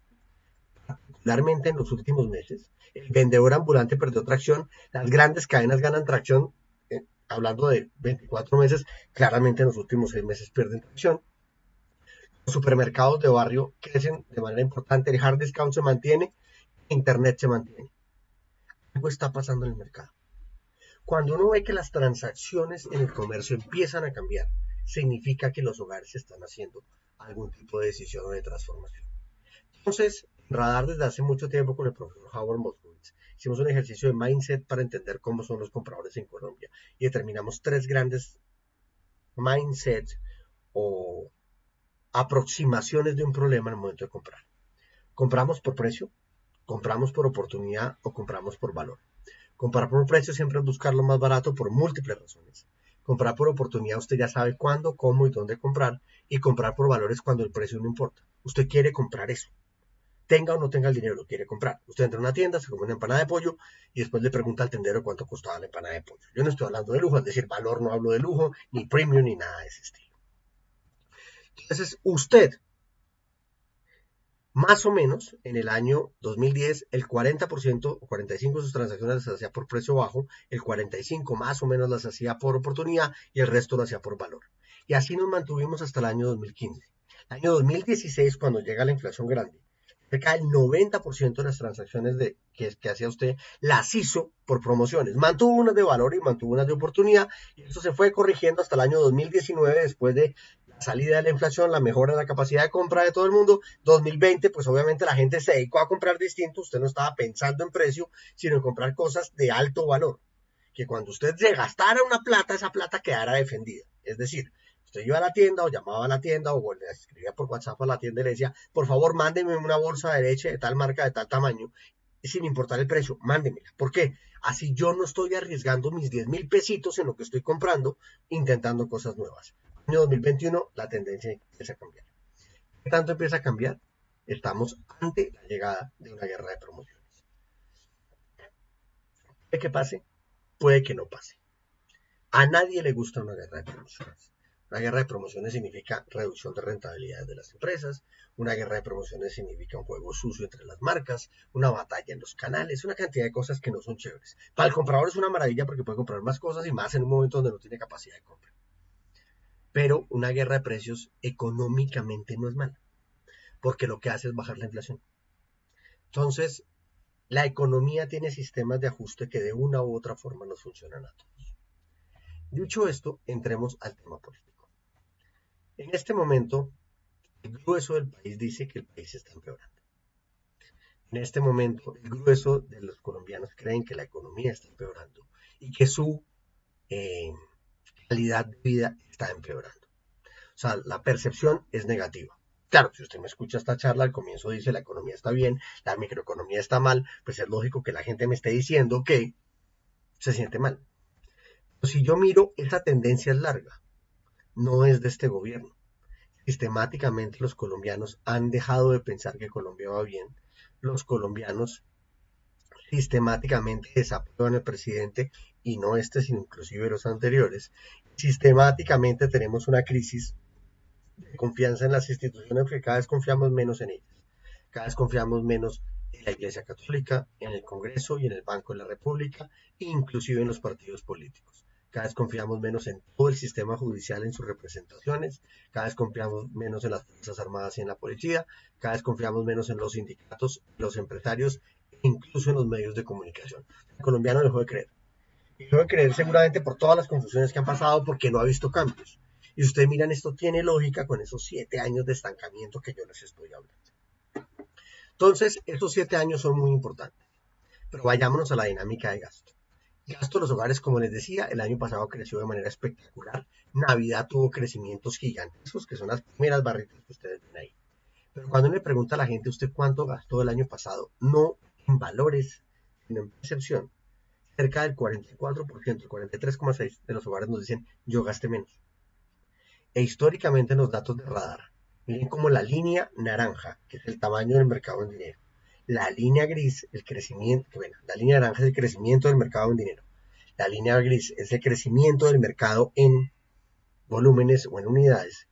particularmente en los últimos meses. El vendedor ambulante perdió tracción, las grandes cadenas ganan tracción, hablando de 24 meses, claramente en los últimos 6 meses pierden tracción. Los supermercados de barrio crecen de manera importante, el hard discount se mantiene, Internet se mantiene. Algo está pasando en el mercado. Cuando uno ve que las transacciones en el comercio empiezan a cambiar, significa que los hogares están haciendo algún tipo de decisión o de transformación. Entonces, Radar desde hace mucho tiempo con el profesor Howard Moskowitz hicimos un ejercicio de mindset para entender cómo son los compradores en Colombia y determinamos 3 grandes mindsets o aproximaciones de un problema en el momento de comprar. ¿Compramos por precio? ¿Compramos por oportunidad o compramos por valor? Comprar por precio siempre es buscar lo más barato por múltiples razones. Comprar por oportunidad usted ya sabe cuándo, cómo y dónde comprar, y comprar por valores cuando el precio no importa. Usted quiere comprar eso. Tenga o no tenga el dinero, lo quiere comprar. Usted entra a una tienda, se come una empanada de pollo y después le pregunta al tendero cuánto costaba la empanada de pollo. Yo no estoy hablando de lujo, es decir, valor, no hablo de lujo, ni premium, ni nada de ese estilo. Entonces, usted, más o menos, en el año 2010, el 40% o 45% de sus transacciones las hacía por precio bajo, el 45% más o menos las hacía por oportunidad y el resto lo hacía por valor. Y así nos mantuvimos hasta el año 2015. El año 2016, cuando llega la inflación grande, cerca del 90% de las transacciones que hacía usted las hizo por promociones. Mantuvo unas de valor y mantuvo unas de oportunidad, y eso se fue corrigiendo hasta el año 2019, después de la salida de la inflación, la mejora de la capacidad de compra de todo el mundo. 2020, pues obviamente la gente se dedicó a comprar distinto, usted no estaba pensando en precio, sino en comprar cosas de alto valor, que cuando usted se gastara una plata, esa plata quedara defendida. Es decir, usted iba a la tienda o llamaba a la tienda o le escribía por WhatsApp a la tienda y le decía, por favor, mándeme una bolsa de leche de tal marca, de tal tamaño. sin importar el precio, mándemela. ¿Por qué? Así yo no estoy arriesgando mis 10.000 pesitos en lo que estoy comprando, intentando cosas nuevas. Año 2021, la tendencia empieza a cambiar. ¿Qué tanto empieza a cambiar? Estamos ante la llegada de una guerra de promociones. ¿Puede que pase? Puede que no pase. A nadie le gusta una guerra de promociones. Una guerra de promociones significa reducción de rentabilidades de las empresas. Una guerra de promociones significa un juego sucio entre las marcas, una batalla en los canales, una cantidad de cosas que no son chéveres. Para el comprador es una maravilla porque puede comprar más cosas y más en un momento donde no tiene capacidad de compra. Pero una guerra de precios económicamente no es mala, porque lo que hace es bajar la inflación. Entonces, la economía tiene sistemas de ajuste que de una u otra forma nos funcionan a todos. Dicho esto, entremos al tema político. En este momento, el grueso del país dice que el país está empeorando. En este momento, el grueso de los colombianos creen que la economía está empeorando y que su calidad de vida está empeorando. O sea, la percepción es negativa. Claro, si usted me escucha esta charla, al comienzo dice la economía está bien, la microeconomía está mal, pues es lógico que la gente me esté diciendo que se siente mal. Pero si yo miro, esa tendencia es larga, no es de este gobierno. Sistemáticamente los colombianos han dejado de pensar que Colombia va bien. Los colombianos sistemáticamente desaprueban al presidente y no este, sino inclusive los anteriores. Sistemáticamente tenemos una crisis de confianza en las instituciones porque cada vez confiamos menos en ellas. Cada vez confiamos menos en la Iglesia Católica, en el Congreso y en el Banco de la República, inclusive en los partidos políticos. Cada vez confiamos menos en todo el sistema judicial en sus representaciones, cada vez confiamos menos en las Fuerzas Armadas y en la policía, cada vez confiamos menos en los sindicatos, los empresarios e incluso en los medios de comunicación. El colombiano dejó de creer. Y dejó de creer seguramente por todas las confusiones que han pasado porque no ha visto cambios. Y si ustedes miran, esto tiene lógica con esos 7 años de estancamiento que yo les estoy hablando. Entonces, estos 7 años son muy importantes. Pero vayámonos a la dinámica de gasto. Gasto de los hogares, como les decía, el año pasado creció de manera espectacular. Navidad tuvo crecimientos gigantescos, que son las primeras barritas que ustedes ven ahí. Pero cuando le pregunta a la gente, ¿usted cuánto gastó el año pasado? No en valores, sino en percepción. Cerca del 44%, el 43,6% de los hogares nos dicen, yo gasté menos. E históricamente en los datos de radar, miren como la línea naranja, que es el tamaño del mercado en dinero, la línea gris, el crecimiento, la línea naranja es el crecimiento del mercado en dinero, la línea gris es el crecimiento del mercado en volúmenes o en unidades,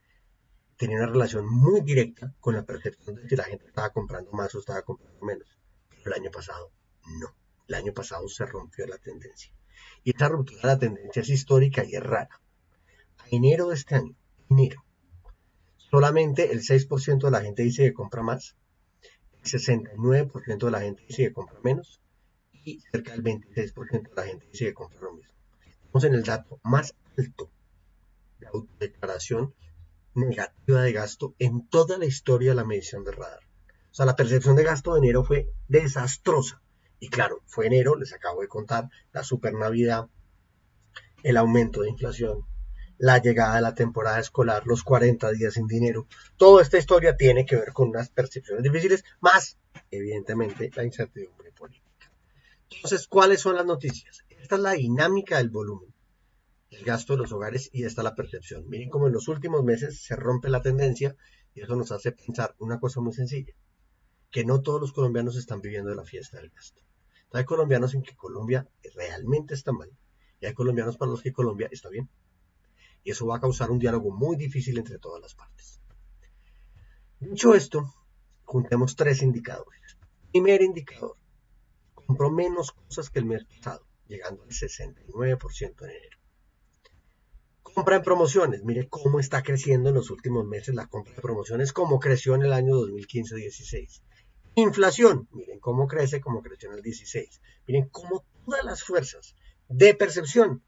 tenía una relación muy directa con la percepción de si la gente estaba comprando más o estaba comprando menos. Pero el año pasado, no. El año pasado se rompió la tendencia. Y esa ruptura de la tendencia es histórica y es rara. A enero de este año, enero, solamente el 6% de la gente dice que compra más, el 69% de la gente dice que compra menos y cerca del 26% de la gente dice que compra lo mismo. Estamos en el dato más alto de autodeclaración negativa de gasto en toda la historia de la medición de radar. O sea, la percepción de gasto de enero fue desastrosa. Y claro, fue enero, les acabo de contar, la super Navidad, el aumento de inflación, la llegada de la temporada escolar, los 40 días sin dinero. Toda esta historia tiene que ver con unas percepciones difíciles, más, evidentemente, la incertidumbre política. Entonces, ¿cuáles son las noticias? Esta es la dinámica del volumen, el gasto de los hogares y esta es la percepción. Miren cómo en los últimos meses se rompe la tendencia y eso nos hace pensar una cosa muy sencilla, que no todos los colombianos están viviendo de la fiesta del gasto. Entonces, hay colombianos en que Colombia realmente está mal y hay colombianos para los que Colombia está bien. Y eso va a causar un diálogo muy difícil entre todas las partes. Dicho esto, juntemos 3 indicadores. Primer indicador, compró menos cosas que el mes pasado, llegando al 69% en enero. Compra en promociones, mire cómo está creciendo en los últimos meses la compra de promociones, como creció en el año 2015-16. Inflación, miren cómo crece, como creció en el 16. Miren cómo todas las fuerzas de percepción,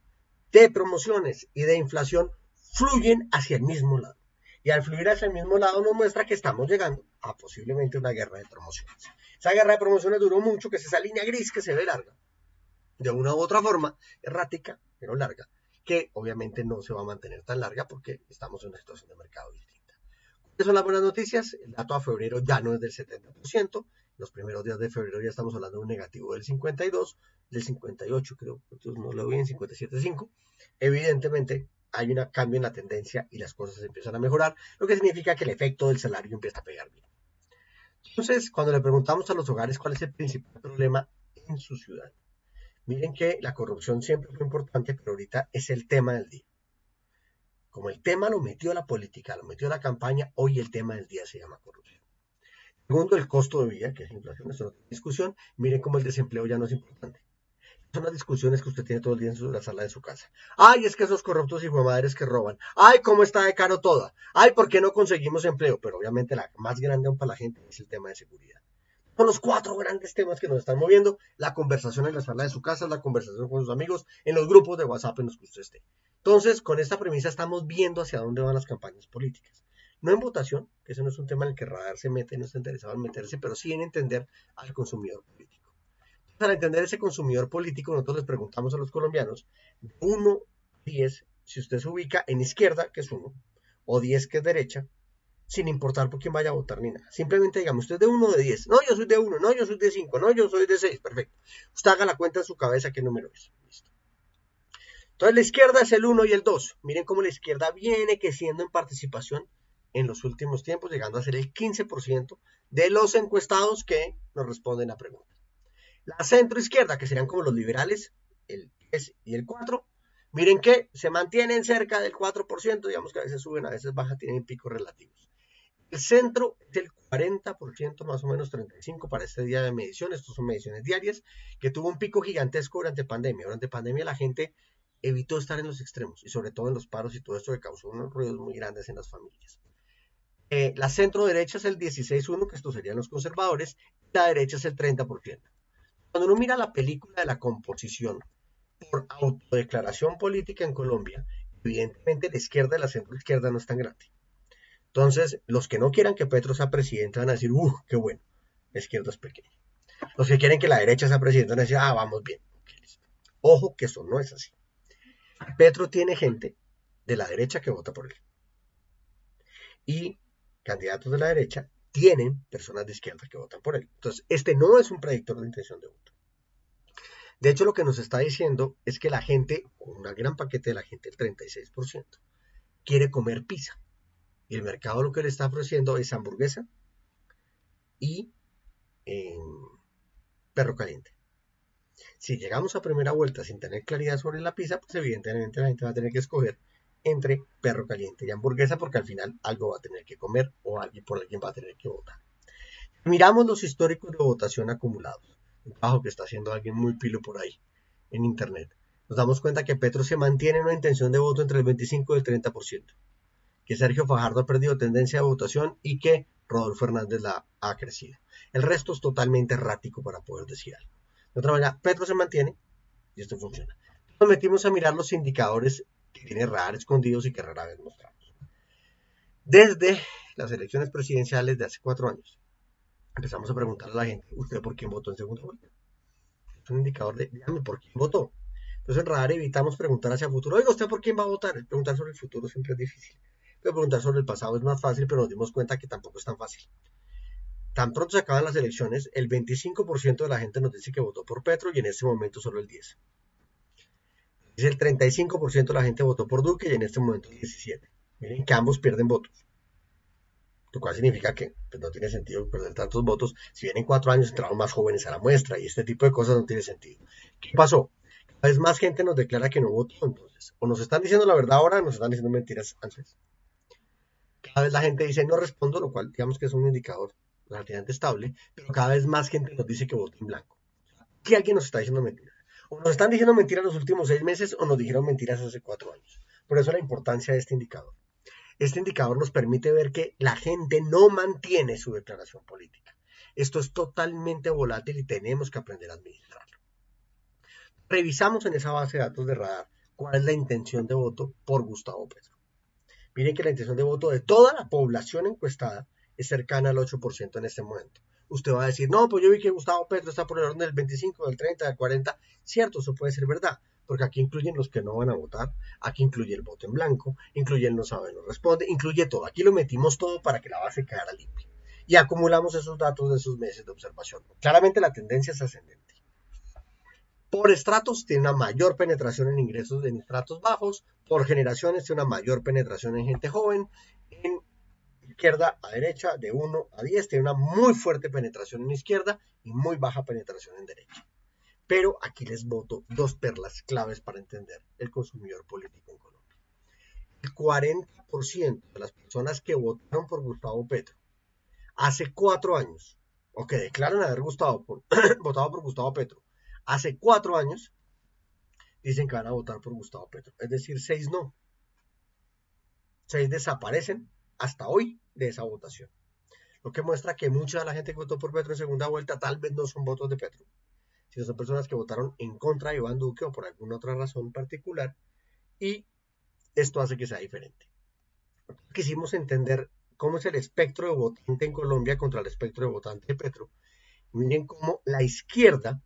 de promociones y de inflación fluyen hacia el mismo lado. Y al fluir hacia el mismo lado nos muestra que estamos llegando a posiblemente una guerra de promociones. Esa guerra de promociones duró mucho, que es esa línea gris que se ve larga, de una u otra forma, errática, pero larga, que obviamente no se va a mantener tan larga porque estamos en una situación de mercado distinta. ¿Cuáles son las buenas noticias? El dato a febrero ya no es del 70%, Los primeros días de febrero ya estamos hablando de un negativo del 52, del 58 creo, entonces no lo veo bien, 57.5. Evidentemente hay un cambio en la tendencia y las cosas empiezan a mejorar, lo que significa que el efecto del salario empieza a pegar bien. Entonces, cuando le preguntamos a los hogares cuál es el principal problema en su ciudad, miren que la corrupción siempre fue importante, pero ahorita es el tema del día. Como el tema lo metió la política, lo metió la campaña, hoy el tema del día se llama corrupción. Segundo, el costo de vida, que es inflación, es otra discusión. Miren cómo el desempleo ya no es importante. Son las discusiones que usted tiene todo el día en la sala de su casa. Ay, es que esos corruptos y madres que roban. Ay, cómo está de caro todo. Ay, ¿por qué no conseguimos empleo? Pero obviamente la más grande aún para la gente es el tema de seguridad. Son los 4 grandes temas que nos están moviendo. La conversación en la sala de su casa, la conversación con sus amigos, en los grupos de WhatsApp en los que usted esté. Entonces, con esta premisa estamos viendo hacia dónde van las campañas políticas. No en votación, que ese no es un tema en el que Radar se mete, no está interesado en meterse, pero sí en entender al consumidor político. Para entender ese consumidor político, nosotros les preguntamos a los colombianos, 1 a 10, si usted se ubica en izquierda, que es 1, o 10, que es derecha, sin importar por quién vaya a votar ni nada. Simplemente digamos, usted es de 1 o de 10. No, yo soy de 1, no, yo soy de 5, no, yo soy de 6. Perfecto. Usted haga la cuenta en su cabeza qué número es. Listo. Entonces la izquierda es el 1 y el 2. Miren cómo la izquierda viene creciendo en participación en los últimos tiempos, llegando a ser el 15% de los encuestados que nos responden a preguntas. La centroizquierda, que serían como los liberales, el 10 y el 4, miren que se mantienen cerca del 4%, digamos que a veces suben, a veces bajan, tienen picos relativos. El centro es el 40%, más o menos 35% para este día de medición. Estos son mediciones diarias, que tuvo un pico gigantesco durante pandemia. Durante pandemia la gente evitó estar en los extremos, y sobre todo en los paros y todo esto que causó unos ruidos muy grandes en las familias. La centro derecha es el 16,1%, que estos serían los conservadores, y la derecha es el 30%. Cuando uno mira la película de la composición por autodeclaración política en Colombia, evidentemente la izquierda y la centro izquierda no es tan grande. Entonces, los que no quieran que Petro sea presidente van a decir, qué bueno, la izquierda es pequeña. Los que quieren que la derecha sea presidente van a decir, vamos bien. Okay, listo. Ojo que eso no es así. Petro tiene gente de la derecha que vota por él. Y candidatos de la derecha tienen personas de izquierda que votan por él. Entonces, este no es un predictor de intención de voto. De hecho, lo que nos está diciendo es que la gente, una gran paquete de la gente, el 36%, quiere comer pizza. Y el mercado lo que le está ofreciendo es hamburguesa y perro caliente. Si llegamos a primera vuelta sin tener claridad sobre la pizza, pues evidentemente la gente va a tener que escoger entre perro caliente y hamburguesa, porque al final algo va a tener que comer o alguien por alguien va a tener que votar. Miramos los históricos de votación acumulados, un trabajo que está haciendo alguien muy pilo por ahí en internet. Nos damos cuenta que Petro se mantiene en una intención de voto entre el 25 y el 30%, que Sergio Fajardo ha perdido tendencia de votación y que Rodolfo Hernández la ha crecido. El resto es totalmente errático para poder decir algo. De otra manera, Petro se mantiene y esto funciona. Nos metimos a mirar los indicadores que tiene Radar escondidos y que rara vez mostramos. Desde las elecciones presidenciales de hace 4 años, empezamos a preguntarle a la gente, ¿usted por quién votó en segunda vuelta? Es un indicador de, dígame, ¿por quién votó? Entonces en Radar evitamos preguntar hacia el futuro. Oiga, ¿usted por quién va a votar? Preguntar sobre el futuro siempre es difícil. Pero preguntar sobre el pasado es más fácil, pero nos dimos cuenta que tampoco es tan fácil. Tan pronto se acaban las elecciones, el 25% de la gente nos dice que votó por Petro y en este momento solo el 10%. Es el 35% de la gente votó por Duque y en este momento el 17%. Miren que ambos pierden votos. Lo cual significa que pues, no tiene sentido perder tantos votos. Si vienen 4 años entraron más jóvenes a la muestra y este tipo de cosas no tiene sentido. ¿Qué pasó? Cada vez más gente nos declara que no votó, entonces. O nos están diciendo la verdad ahora o nos están diciendo mentiras antes. Cada vez la gente dice no respondo, lo cual digamos que es un indicador relativamente estable, pero cada vez más gente nos dice que votó en blanco. Que alguien nos está diciendo mentiras. O nos están diciendo mentiras los últimos 6 meses o nos dijeron mentiras hace 4 años. Por eso la importancia de este indicador. Este indicador nos permite ver que la gente no mantiene su declaración política. Esto es totalmente volátil y tenemos que aprender a administrarlo. Revisamos en esa base de datos de Radar cuál es la intención de voto por Gustavo Petro. Miren que la intención de voto de toda la población encuestada es cercana al 8% en este momento. Usted va a decir, no, pues yo vi que Gustavo Petro está por el orden del 25, del 30, del 40. Cierto, eso puede ser verdad, porque aquí incluyen los que no van a votar, aquí incluye el voto en blanco, incluye el no sabe, no responde, incluye todo. Aquí lo metimos todo para que la base quedara limpia. y acumulamos esos datos de esos meses de observación. Claramente la tendencia es ascendente. Por estratos tiene una mayor penetración en ingresos en estratos bajos, por generaciones tiene una mayor penetración en gente joven, en izquierda a derecha, de 1 a 10, tiene una muy fuerte penetración en izquierda y muy baja penetración en derecha. Pero aquí les boto dos perlas claves para entender el consumidor político en Colombia. El 40% de las personas que votaron por Gustavo Petro hace 4 años, o que declaran haber votado por Gustavo Petro, hace 4 años, dicen que van a votar por Gustavo Petro. Es decir, 6 no. 6 desaparecen hasta hoy de esa votación. Lo que muestra que mucha de la gente que votó por Petro en segunda vuelta tal vez no son votos de Petro, sino son personas que votaron en contra de Iván Duque o por alguna otra razón particular, y esto hace que sea diferente. Quisimos entender cómo es el espectro de votante en Colombia contra el espectro de votante de Petro. Miren cómo la izquierda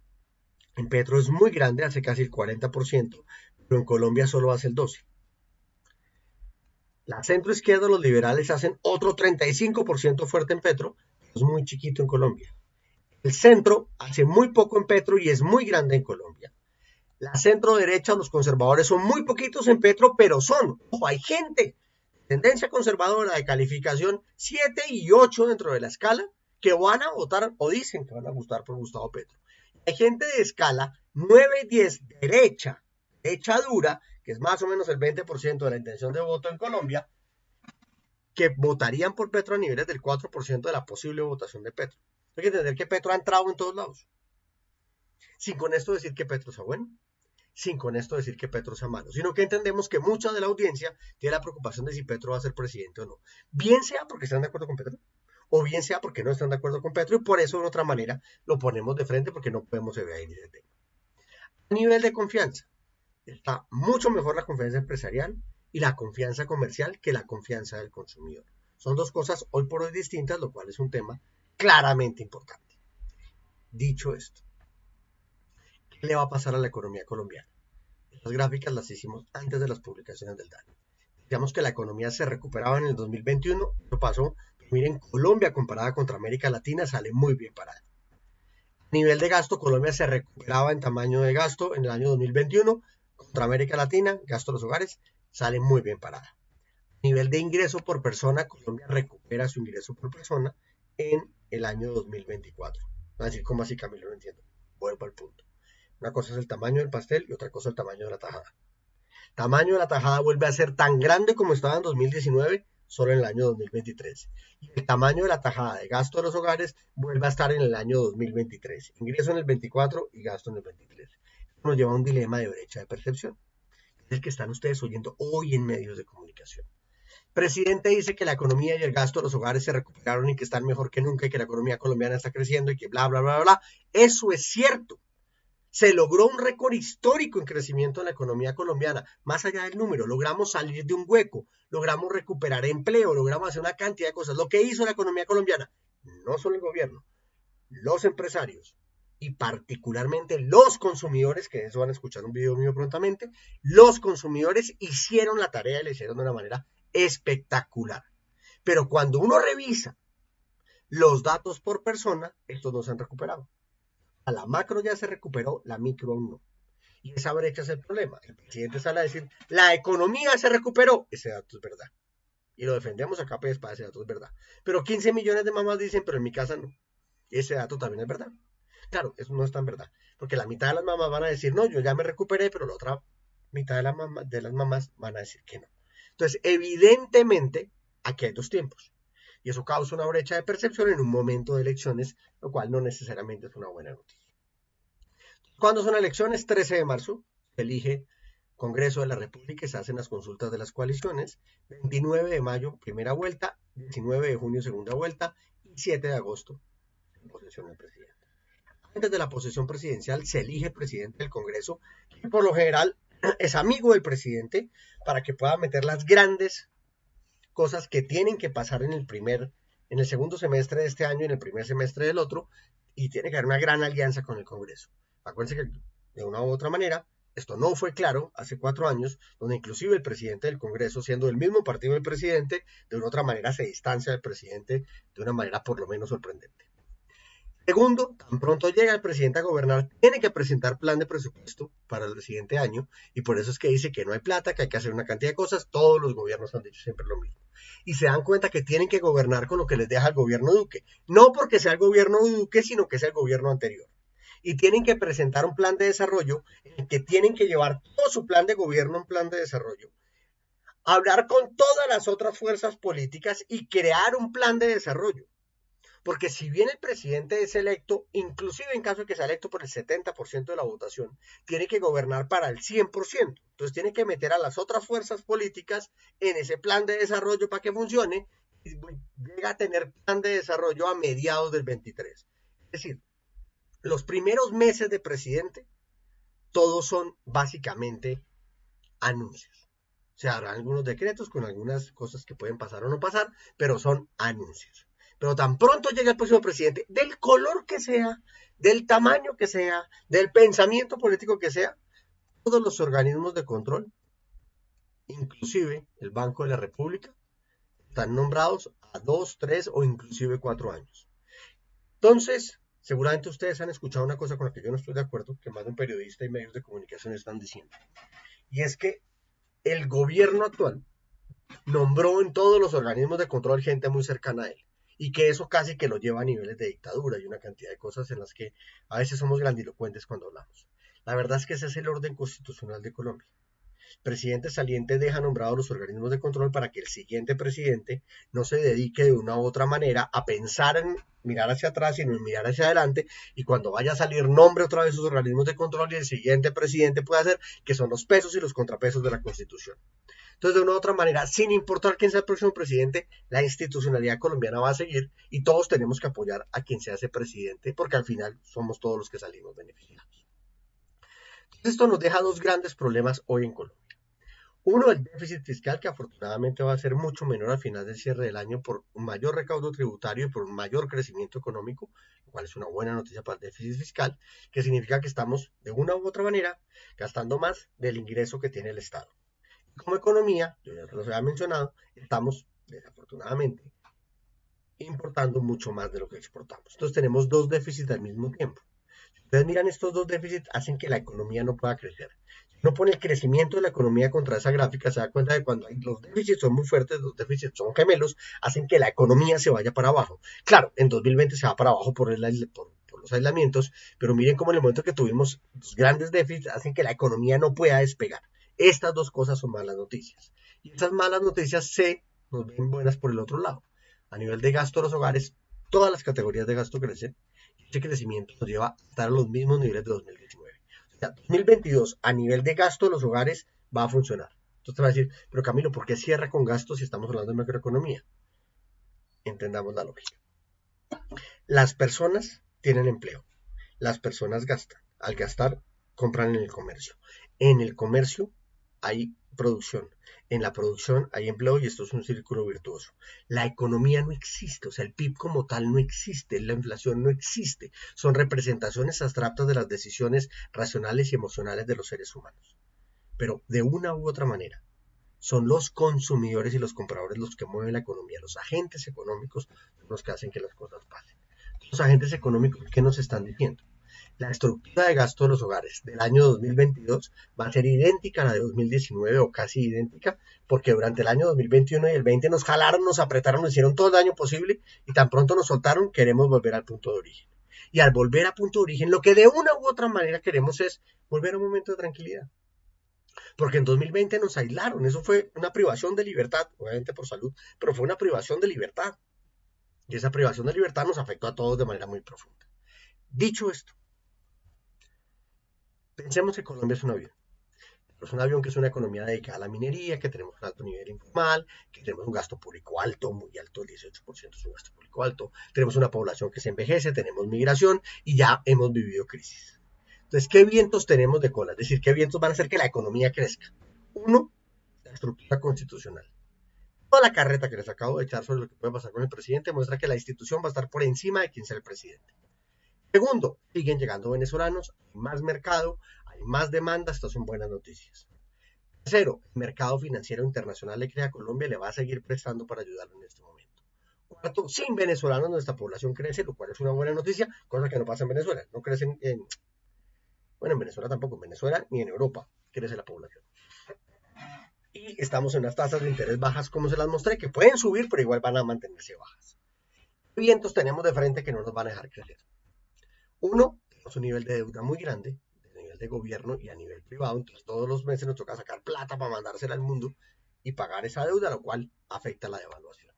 en Petro es muy grande, hace casi el 40%, pero en Colombia solo hace el 12%. La centro izquierda, los liberales, hacen otro 35% fuerte en Petro, pero es muy chiquito en Colombia. El centro hace muy poco en Petro y es muy grande en Colombia. La centro derecha, los conservadores, son muy poquitos en Petro, pero ojo, hay gente, tendencia conservadora de calificación 7 y 8 dentro de la escala, que van a votar o dicen que van a votar por Gustavo Petro. Hay gente de escala 9 y 10 derecha dura, que es más o menos el 20% de la intención de voto en Colombia, que votarían por Petro a niveles del 4% de la posible votación de Petro. Hay que entender que Petro ha entrado en todos lados. Sin con esto decir que Petro sea bueno, sin con esto decir que Petro sea malo, sino que entendemos que mucha de la audiencia tiene la preocupación de si Petro va a ser presidente o no. Bien sea porque están de acuerdo con Petro, o bien sea porque no están de acuerdo con Petro, y por eso de otra manera lo ponemos de frente porque no podemos evadir ese tema. A nivel de confianza, está mucho mejor la confianza empresarial y la confianza comercial que la confianza del consumidor. Son dos cosas hoy por hoy distintas, lo cual es un tema claramente importante. Dicho esto, ¿qué le va a pasar a la economía colombiana? Las gráficas las hicimos antes de las publicaciones del DANE. Digamos que la economía se recuperaba en el 2021, eso pasó. Miren, Colombia comparada contra América Latina sale muy bien parada. A nivel de gasto, Colombia se recuperaba en tamaño de gasto en el año 2021, contra América Latina, gasto de los hogares, sale muy bien parada. A nivel de ingreso por persona, Colombia recupera su ingreso por persona en el año 2024. Va a decir, ¿cómo así, Camilo? No entiendo. Vuelvo al punto. Una cosa es el tamaño del pastel y otra cosa el tamaño de la tajada. El tamaño de la tajada vuelve a ser tan grande como estaba en 2019, solo en el año 2023. Y el tamaño de la tajada de gasto de los hogares vuelve a estar en el año 2023. Ingreso en el 24 y gasto en el 23. Esto nos lleva a un dilema de brecha de percepción. Es el que están ustedes oyendo hoy en medios de comunicación. El presidente dice que la economía y el gasto de los hogares se recuperaron y que están mejor que nunca y que la economía colombiana está creciendo y que bla, bla, bla, bla. Eso es cierto. Se logró un récord histórico en crecimiento en la economía colombiana. Más allá del número, logramos salir de un hueco, logramos recuperar empleo, logramos hacer una cantidad de cosas. Lo que hizo la economía colombiana, no solo el gobierno, los empresarios y particularmente los consumidores, que de eso van a escuchar un video mío prontamente, los consumidores hicieron la tarea y la hicieron de una manera espectacular. Pero cuando uno revisa los datos por persona, estos no se han recuperado. A la macro ya se recuperó, la micro aún no. Y esa brecha es el problema. El presidente sale a decir, la economía se recuperó. Ese dato es verdad. Y lo defendemos a capa y espada, ese dato es verdad. Pero 15 millones de mamás dicen, pero en mi casa no. Ese dato también es verdad. Claro, eso no es tan verdad. Porque la mitad de las mamás van a decir, no, yo ya me recuperé, pero la otra mitad de las mamás van a decir que no. Entonces, evidentemente, aquí hay dos tiempos. Y eso causa una brecha de percepción en un momento de elecciones, lo cual no necesariamente es una buena noticia. ¿Cuándo son elecciones? 13 de marzo, se elige Congreso de la República y se hacen las consultas de las coaliciones. 29 de mayo, primera vuelta. 19 de junio, segunda vuelta. Y 7 de agosto, posesión del presidente. Antes de la posesión presidencial se elige presidente del Congreso, que por lo general es amigo del presidente, para que pueda meter las grandes cosas que tienen que pasar en el segundo semestre de este año y en el primer semestre del otro, y tiene que haber una gran alianza con el Congreso. Acuérdense que de una u otra manera Esto no fue claro hace 4 años, donde inclusive el presidente del Congreso, siendo del mismo partido del presidente, de una otra manera se distancia del presidente de una manera por lo menos sorprendente. Segundo, tan pronto llega el presidente a gobernar, tiene que presentar plan de presupuesto para el siguiente año y por eso es que dice que no hay plata, que hay que hacer una cantidad de cosas. Todos los gobiernos han dicho siempre lo mismo. Y se dan cuenta que tienen que gobernar con lo que les deja el gobierno Duque. No porque sea el gobierno Duque, sino que sea el gobierno anterior. Y tienen que presentar un plan de desarrollo en el que tienen que llevar todo su plan de gobierno, un plan de desarrollo, hablar con todas las otras fuerzas políticas y crear un plan de desarrollo. Porque si bien el presidente es electo, inclusive en caso de que sea electo por el 70% de la votación, tiene que gobernar para el 100%. Entonces tiene que meter a las otras fuerzas políticas en ese plan de desarrollo para que funcione y llega a tener plan de desarrollo a mediados del 23. Es decir, los primeros meses de presidente, todos son básicamente anuncios. Se harán algunos decretos con algunas cosas que pueden pasar o no pasar, pero son anuncios. Pero tan pronto llega el próximo presidente, del color que sea, del tamaño que sea, del pensamiento político que sea, todos los organismos de control, inclusive el Banco de la República, están nombrados a 2, 3 o inclusive 4 años. Entonces, seguramente ustedes han escuchado una cosa con la que yo no estoy de acuerdo, que más de un periodista y medios de comunicación están diciendo. Y es que el gobierno actual nombró en todos los organismos de control gente muy cercana a él. Y que eso casi que lo lleva a niveles de dictadura y una cantidad de cosas en las que a veces somos grandilocuentes cuando hablamos. La verdad es que ese es el orden constitucional de Colombia. El presidente saliente deja nombrados los organismos de control para que el siguiente presidente no se dedique de una u otra manera a pensar en mirar hacia atrás, sino en mirar hacia adelante, y cuando vaya a salir nombre otra vez sus organismos de control y el siguiente presidente puede hacer, que son los pesos y los contrapesos de la Constitución. Entonces, de una u otra manera, sin importar quién sea el próximo presidente, la institucionalidad colombiana va a seguir y todos tenemos que apoyar a quien se hace presidente porque al final somos todos los que salimos beneficiados. Entonces, esto nos deja dos grandes problemas hoy en Colombia. Uno, el déficit fiscal, que afortunadamente va a ser mucho menor al final del cierre del año por un mayor recaudo tributario y por un mayor crecimiento económico, lo cual es una buena noticia para el déficit fiscal, que significa que estamos de una u otra manera gastando más del ingreso que tiene el Estado. Como economía, yo ya los había mencionado, estamos desafortunadamente importando mucho más de lo que exportamos. Entonces tenemos dos déficits al mismo tiempo. Si ustedes miran, estos dos déficits hacen que la economía no pueda crecer. Si uno pone el crecimiento de la economía contra esa gráfica, se da cuenta de cuando los déficits son muy fuertes, los déficits son gemelos, hacen que la economía se vaya para abajo. Claro, en 2020 se va para abajo por los aislamientos, pero miren cómo en el momento que tuvimos los grandes déficits hacen que la economía no pueda despegar. Estas dos cosas son malas noticias. Y estas malas noticias nos ven buenas por el otro lado. A nivel de gasto de los hogares, todas las categorías de gasto crecen. Y ese crecimiento nos lleva a estar a los mismos niveles de 2019. O sea, 2022 a nivel de gasto de los hogares va a funcionar. Entonces te va a decir, pero Camilo, ¿por qué cierra con gastos si estamos hablando de macroeconomía? Entendamos la lógica. Las personas tienen empleo. Las personas gastan. Al gastar, compran en el comercio. En el comercio hay producción. En la producción hay empleo y esto es un círculo virtuoso. La economía no existe, o sea, el PIB como tal no existe, la inflación no existe. Son representaciones abstractas de las decisiones racionales y emocionales de los seres humanos. Pero de una u otra manera, son los consumidores y los compradores los que mueven la economía. Los agentes económicos son los que hacen que las cosas pasen. Los agentes económicos, ¿qué nos están diciendo? La estructura de gasto de los hogares del año 2022 va a ser idéntica a la de 2019 o casi idéntica, porque durante el año 2021 y el 20 nos jalaron, nos apretaron, nos hicieron todo el daño posible y tan pronto nos soltaron, queremos volver al punto de origen. Y al volver al punto de origen, lo que de una u otra manera queremos es volver a un momento de tranquilidad. Porque en 2020 nos aislaron, eso fue una privación de libertad, obviamente por salud, pero fue una privación de libertad. Y esa privación de libertad nos afectó a todos de manera muy profunda. Dicho esto, pensemos que Colombia es un avión. Es un avión que es una economía dedicada a la minería, que tenemos un alto nivel informal, que tenemos un gasto público alto, muy alto, el 18% es un gasto público alto, tenemos una población que se envejece, tenemos migración y ya hemos vivido crisis. Entonces, ¿qué vientos tenemos de cola? Es decir, ¿qué vientos van a hacer que la economía crezca? Uno, la estructura constitucional. Toda la carreta que les acabo de echar sobre lo que puede pasar con el presidente muestra que la institución va a estar por encima de quien sea el presidente. Segundo, siguen llegando venezolanos, hay más mercado, hay hay más demanda, estas son buenas noticias. Tercero, el mercado financiero internacional le cree a Colombia y le va a seguir prestando para ayudarlo en este momento. Cuarto, sin venezolanos nuestra población crece, lo cual es una buena noticia, cosa que no pasa en Venezuela. No crecen bueno, en Venezuela tampoco, en Venezuela ni en Europa crece la población. Y estamos en unas tasas de interés bajas, como se las mostré, que pueden subir, pero igual van a mantenerse bajas. ¿Qué vientos tenemos de frente que no nos van a dejar crecer? Uno, tenemos un nivel de deuda muy grande, a nivel de gobierno y a nivel privado, entonces todos los meses nos toca sacar plata para mandársela al mundo y pagar esa deuda, lo cual afecta la devaluación.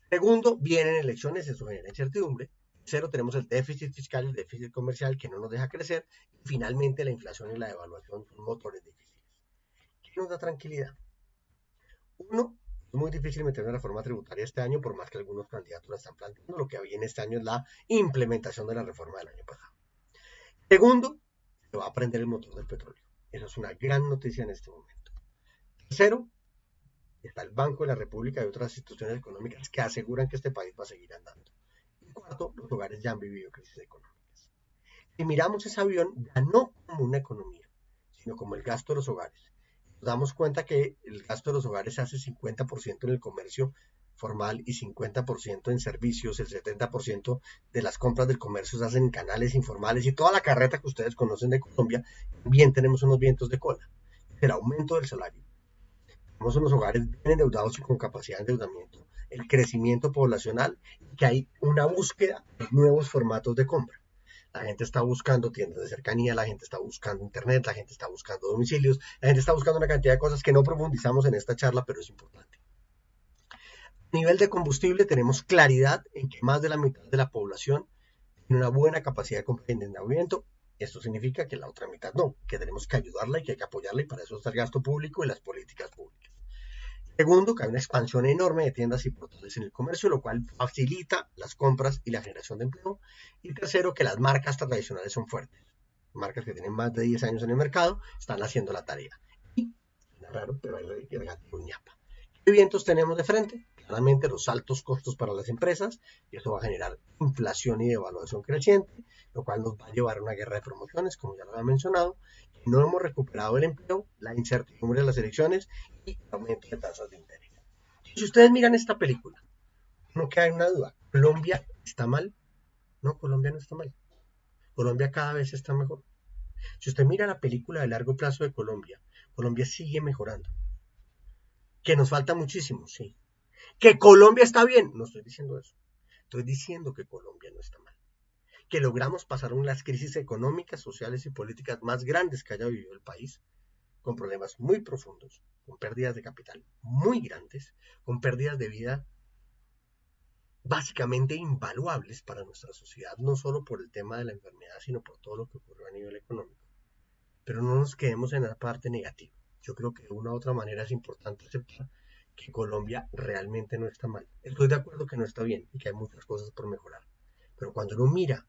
Segundo, vienen elecciones, eso genera incertidumbre. Tercero, tenemos el déficit fiscal y el déficit comercial que no nos deja crecer. Y finalmente, la inflación y la devaluación son motores difíciles. ¿Qué nos da tranquilidad? Uno, es muy difícil meter una reforma tributaria este año, por más que algunos candidatos la están planteando. Lo que había en este año es la implementación de la reforma del año pasado. Segundo, se va a prender el motor del petróleo. Eso es una gran noticia en este momento. Tercero, está el Banco de la República y otras instituciones económicas que aseguran que este país va a seguir andando. Y cuarto, los hogares ya han vivido crisis económicas. Si miramos ese avión, ya no como una economía, sino como el gasto de los hogares. Nos damos cuenta que el gasto de los hogares se hace 50% en el comercio formal y 50% en servicios, el 70% de las compras del comercio se hacen en canales informales y toda la carreta que ustedes conocen de Colombia, también tenemos unos vientos de cola. El aumento del salario. Tenemos unos hogares bien endeudados y con capacidad de endeudamiento, el crecimiento poblacional, que hay una búsqueda de nuevos formatos de compra. La gente está buscando tiendas de cercanía, la gente está buscando internet, la gente está buscando domicilios, la gente está buscando una cantidad de cosas que no profundizamos en esta charla, pero es importante. A nivel de combustible tenemos claridad en que más de la mitad de la población tiene una buena capacidad de compra y endeudamiento. Esto significa que la otra mitad no, que tenemos que ayudarla y que hay que apoyarla y para eso está el gasto público y las políticas públicas. Segundo, que hay una expansión enorme de tiendas y portales en el comercio, lo cual facilita las compras y la generación de empleo. Y tercero, que las marcas tradicionales son fuertes. Marcas que tienen más de 10 años en el mercado están haciendo la tarea. Y, es raro, pero hay que regalar un ñapa. ¿Qué vientos tenemos de frente? Claramente los altos costos para las empresas, y eso va a generar inflación y devaluación creciente, lo cual nos va a llevar a una guerra de promociones, como ya lo había mencionado. No hemos recuperado el empleo, la incertidumbre de las elecciones y el aumento de tasas de interés. Si ustedes miran esta película, no queda en una duda. ¿Colombia está mal? No, Colombia no está mal. Colombia cada vez está mejor. Si usted mira la película de largo plazo de Colombia, Colombia sigue mejorando. Que nos falta muchísimo, sí. Que Colombia está bien, no estoy diciendo eso. Estoy diciendo que Colombia no está mal. Que logramos pasar una de las crisis económicas, sociales y políticas más grandes que haya vivido el país, con problemas muy profundos, con pérdidas de capital muy grandes, con pérdidas de vida básicamente invaluables para nuestra sociedad, no solo por el tema de la enfermedad, sino por todo lo que ocurrió a nivel económico. Pero no nos quedemos en la parte negativa. Yo creo que de una u otra manera es importante aceptar que Colombia realmente no está mal. Estoy de acuerdo que no está bien y que hay muchas cosas por mejorar. Pero cuando uno mira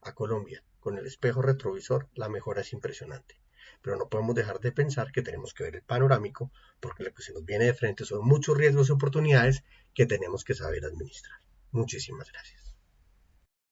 a Colombia con el espejo retrovisor, la mejora es impresionante. Pero no podemos dejar de pensar que tenemos que ver el panorámico, porque lo que se nos viene de frente son muchos riesgos y oportunidades que tenemos que saber administrar. Muchísimas gracias.